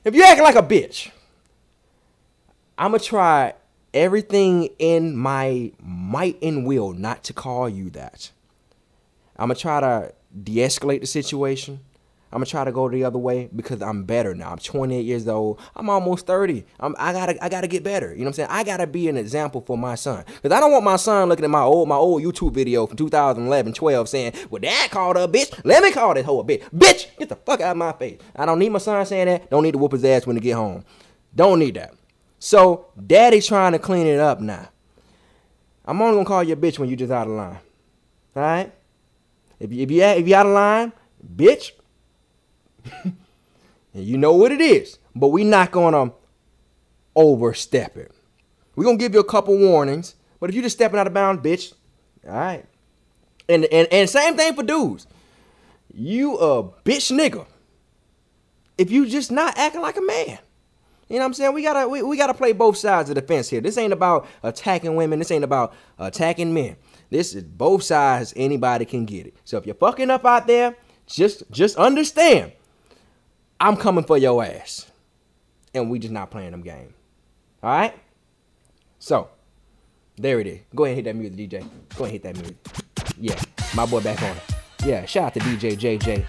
If you acting like a bitch, I'm going to try everything in my might and will not to call you that. I'm going to try to de-escalate the situation. I'm going to try to go the other way because I'm better now. I'm 28 years old. I'm almost 30. I gotta get better. You know what I'm saying? I got to be an example for my son. Because I don't want my son looking at my old YouTube video from 2011, 12 saying, well, dad called her a bitch. Let me call this hoe a bitch. Bitch, get the fuck out of my face. I don't need my son saying that. Don't need to whoop his ass when he get home. Don't need that. So, daddy's trying to clean it up now. I'm only going to call you a bitch when you just out of line. All right? If you out of line, bitch, and you know what it is, but we not gonna overstep it. We're gonna give you a couple warnings, but if you just stepping out of bounds, bitch, all right. And same thing for dudes. You a bitch nigga if you just not acting like a man. You know what I'm saying? We gotta play both sides of the fence here. This ain't about attacking women. This ain't about attacking men. This is both sides. Anybody can get it. So if you're fucking up out there, just understand. I'm coming for your ass. And we just not playing them games. All right? So, there it is. Go ahead and hit that music, DJ. Go ahead and hit that music. Yeah, my boy back on it. Yeah, shout out to DJ JJ.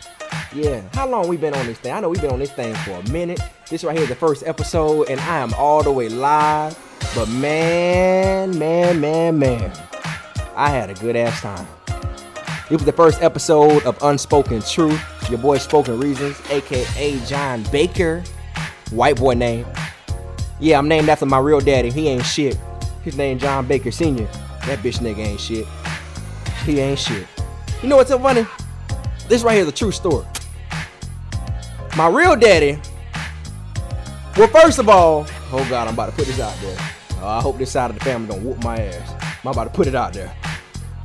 Yeah, how long we been on this thing? I know we've been on this thing for a minute. This right here is the first episode, and I am all the way live. But man, I had a good ass time. It was the first episode of Unspoken Truth. Your boy Spoken Reasons, a.k.a. John Baker. White boy name. Yeah, I'm named after my real daddy. He ain't shit. His name John Baker Sr. That bitch nigga ain't shit. He ain't shit. You know what's so funny? This right here is a true story. My real daddy, well, first of all, oh God, I'm about to put this out there. I hope this side of the family don't whoop my ass. I'm about to put it out there.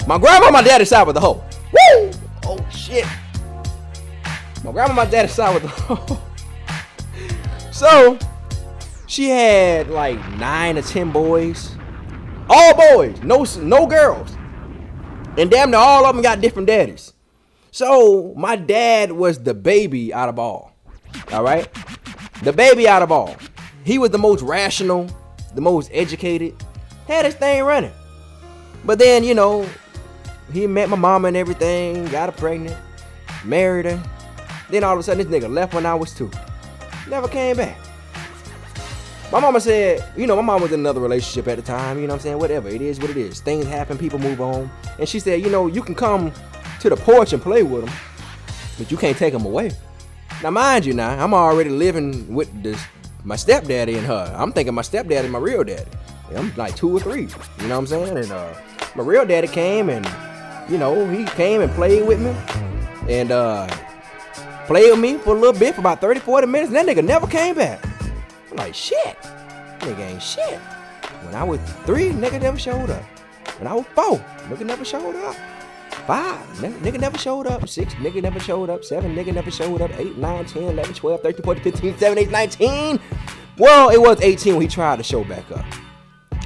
My grandma on my daddy's side was the hoe. Woo! Oh, shit. My grandma on my daddy's side was the hoe. So, she had like 9 or 10 boys. All boys, no girls. And damn near all of them got different daddies. So, my dad was the baby out of all. All right? The baby out of all. He was the most rational, the most educated. Had his thing running. But then, you know, he met my mama and everything, got her pregnant, married her. Then all of a sudden, this nigga left when I was 2. Never came back. My mama said, you know, my mom was in another relationship at the time, you know what I'm saying? Whatever, it is what it is. Things happen, people move on. And she said, you know, you can come to the porch and play with them, but you can't take them away. Now, mind you now, I'm already living with my stepdaddy and her. I'm thinking my stepdaddy my real daddy. I'm like 2 or 3, you know what I'm saying? And my real daddy came and, you know, he came and played with me. And played with me for a little bit, for about 30, 40 minutes. And that nigga never came back. I'm like, shit. Nigga ain't shit. When I was 3, nigga never showed up. When I was 4, nigga never showed up. 5. Nigga never showed up. 6, nigga never showed up. 7, nigga never showed up. 8, 9, 10, 11, 12, 13, 14, 15, 17, 18, 19. Well, it was 18 when he tried to show back up.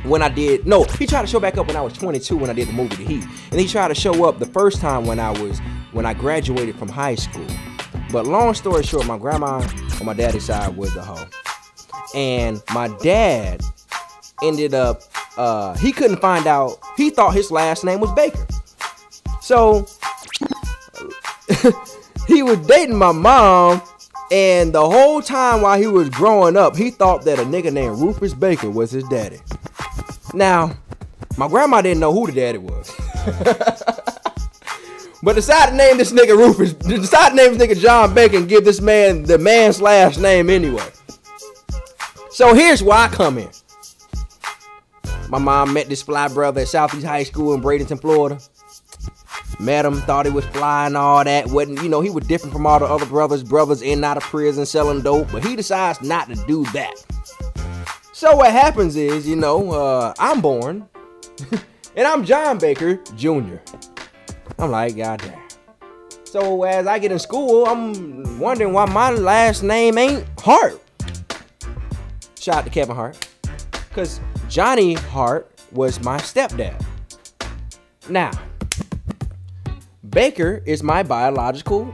He tried to show back up when I was 22 when I did the movie The Heat. And he tried to show up the first time when I graduated from high school. But long story short, my grandma on my daddy's side was a hoe. And my dad ended up, he couldn't find out, he thought his last name was Baker. So, he was dating my mom, and the whole time while he was growing up, he thought that a nigga named Rufus Baker was his daddy. Now, my grandma didn't know who the daddy was. But decided to name this nigga Rufus, decided to name this nigga John Baker and give this man the man's last name anyway. So here's where I come in. My mom met this fly brother at Southeast High School in Bradenton, Florida. Met him, thought he was fly and all that. Wasn't, he was different from all the other brothers in and out of prison selling dope, but he decides not to do that. So what happens is, I'm born, and I'm John Baker Jr. I'm like, goddamn. So as I get in school, I'm wondering why my last name ain't Hart. Shout out to Kevin Hart, because Johnny Hart was my stepdad. Now, Baker is my biological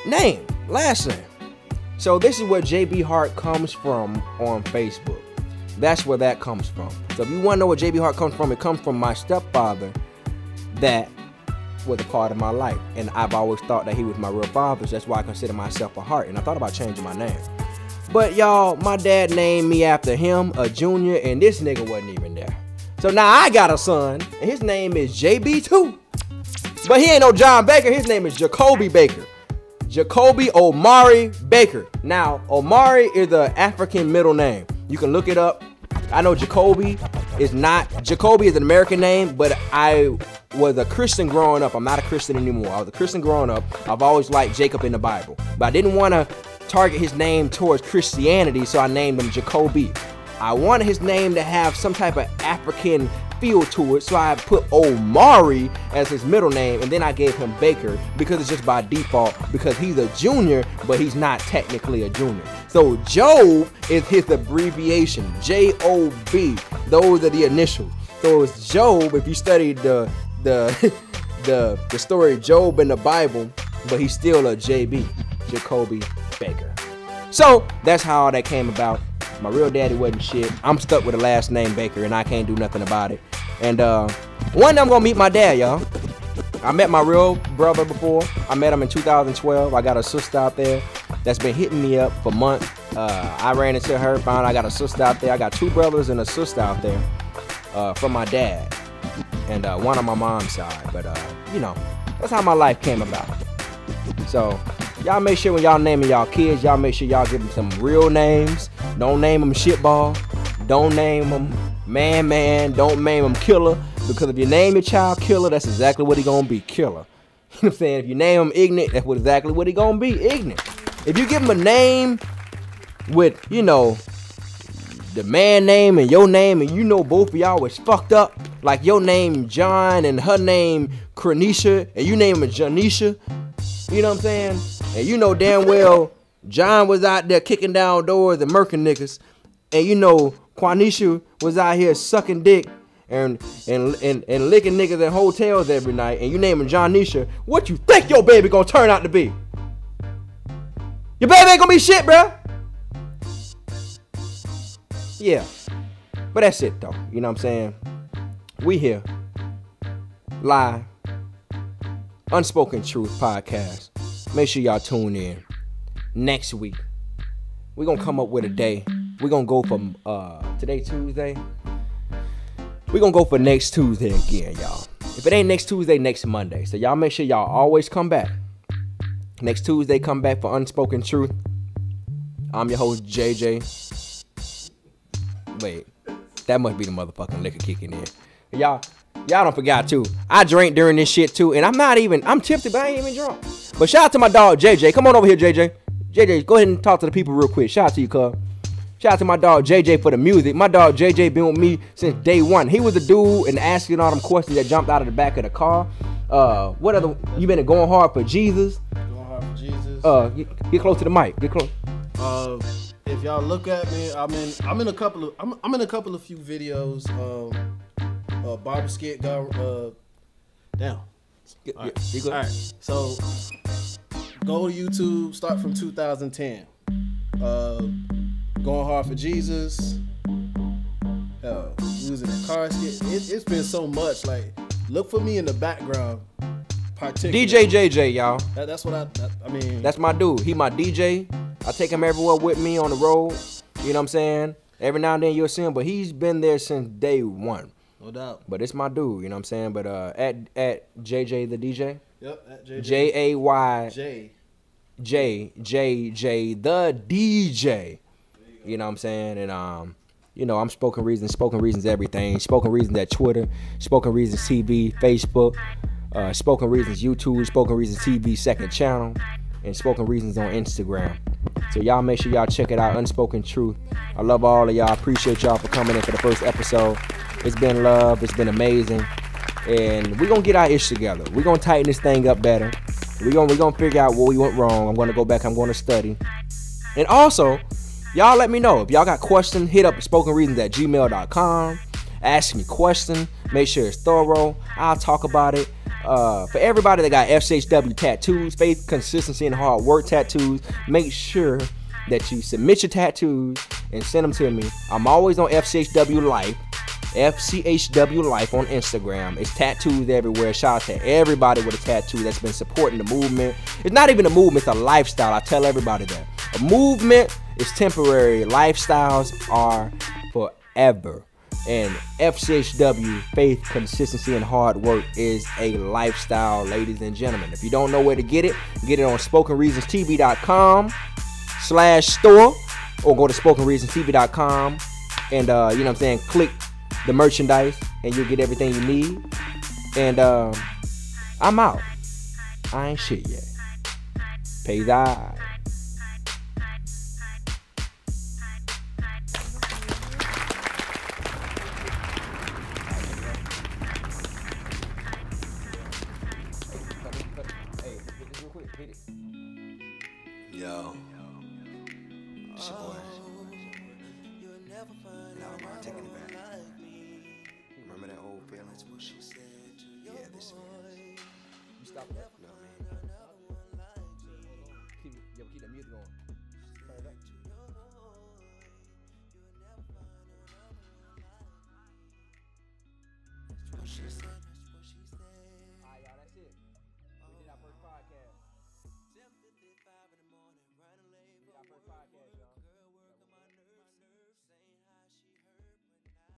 name, last name. So this is where JB Hart comes from on Facebook. That's where that comes from. So if you want to know where JB Hart comes from, it comes from my stepfather that was a part of my life. And I've always thought that he was my real father. So that's why I consider myself a Hart. And I thought about changing my name. But y'all, my dad named me after him, a junior, and this nigga wasn't even there. So now I got a son, and his name is JB too. But he ain't no John Baker. His name is Jacoby Baker. Jacoby Omari Baker. Now, Omari is an African middle name. You can look it up. I know Jacoby is an American name, but I was a Christian growing up. I'm not a Christian anymore. I was a Christian growing up. I've always liked Jacob in the Bible. But I didn't want to target his name towards Christianity, so I named him Jacoby. I wanted his name to have some type of African feel to it, so I put Omari as his middle name, and then I gave him Baker because it's just by default, because he's a junior, but he's not technically a junior. So Job is his abbreviation, J-O-B. Those are the initials. So it's Job, if you study the story of Job in the Bible, but he's still a JB, Jacoby Baker. So that's how all that came about. My real daddy wasn't shit. I'm stuck with the last name Baker, and I can't do nothing about it. And one day I'm gonna meet my dad, y'all. I met my real brother before. I met him in 2012. I got a sister out there that's been hitting me up for months. I ran into her, found I got a sister out there. I got 2 brothers and a sister out there from my dad, and one on my mom's side. But that's how my life came about. So y'all make sure when y'all naming y'all kids, y'all make sure y'all give them some real names. Don't name them shitball. Don't name them man. Don't name them killer. Because if you name your child killer, that's exactly what he gonna be, killer. You know what I'm saying? If you name him ignorant, that's exactly what he gonna be, ignorant. If you give him a name with, the man name and your name, and both of y'all was fucked up, like your name John and her name Kranisha, and you name her Janisha, you know what I'm saying? And damn well John was out there kicking down doors and murking niggas, and Quanisha was out here sucking dick and licking niggas in hotels every night, and you name him Jonisha. What you think your baby gonna turn out to be? Your baby ain't gonna be shit, bruh. Yeah, but that's it though. You know what I'm saying? We here live, Unspoken Truth podcast. Make sure y'all tune in. Next week, we're going to come up with a day. We're going to go from, today Tuesday. We're going to go for next Tuesday again, y'all. If it ain't next Tuesday, next Monday. So y'all make sure y'all always come back. Next Tuesday, come back for Unspoken Truth. I'm your host, JJ. Wait, that must be the motherfucking liquor kicking in. Y'all don't forget too. I drank during this shit too, and I'm tipsy, but I ain't even drunk. But shout out to my dog, JJ. Come on over here, JJ. JJ, go ahead and talk to the people real quick. Shout out to you, cuz. Shout out to my dog, JJ, for the music. My dog, JJ, been with me since day one. He was the dude and asking all them questions that jumped out of the back of the car. What other? You been going hard for Jesus? Going hard for Jesus. Get close to the mic. Get close. If y'all look at me, I'm in a couple of few videos. Barber skit got damn. All right. So go to YouTube. Start from 2010. Going hard for Jesus. Using a car skit. It's been so much. Like, look for me in the background. DJ JJ, y'all. That's what I mean. That's my dude. He my DJ. I take him everywhere with me on the road. You know what I'm saying? Every now and then you'll see him, but he's been there since day one. No doubt. But it's my dude. You know what I'm saying? But at JJ the DJ. Yep. At JJ. JAY the DJ. You know what I'm saying? And you know, I'm Spoken Reasons everything. Spoken Reasons at Twitter, Spoken Reasons TV, Facebook, Spoken Reasons YouTube, Spoken Reasons TV second channel, and Spoken Reasons on Instagram. So y'all make sure y'all check it out, Unspoken Truth. I love all of y'all. Appreciate y'all for coming in for the first episode. It's been love. It's been amazing. And we're going to get our ish together. We're going to tighten this thing up better. We're gonna figure out what we went wrong. I'm going to go back. I'm going to study. And also, y'all let me know. If y'all got questions, hit up SpokenReasons@gmail.com. Ask me questions. Make sure it's thorough. I'll talk about it. For everybody that got FCHW tattoos, faith, consistency, and hard work tattoos, make sure that you submit your tattoos and send them to me. I'm always on FCHW Life on Instagram. It's tattoos everywhere. Shout out to everybody with a tattoo that's been supporting the movement. It's not even a movement, it's a lifestyle. I tell everybody that. A movement is temporary. Lifestyles are forever. And FCHW, faith, consistency, and hard work is a lifestyle, ladies and gentlemen. If you don't know where to get it on SpokenReasonsTV.com/store or go to SpokenReasonsTV.com and, you know what I'm saying, click the merchandise and you'll get everything you need. And I'm out. I ain't shit yet. Peace out. Yo, it's your boy. Now I'm taking it back. Remember that old feeling? Yeah, this is. You stop it. No, man. Keep that music going. Turn it up.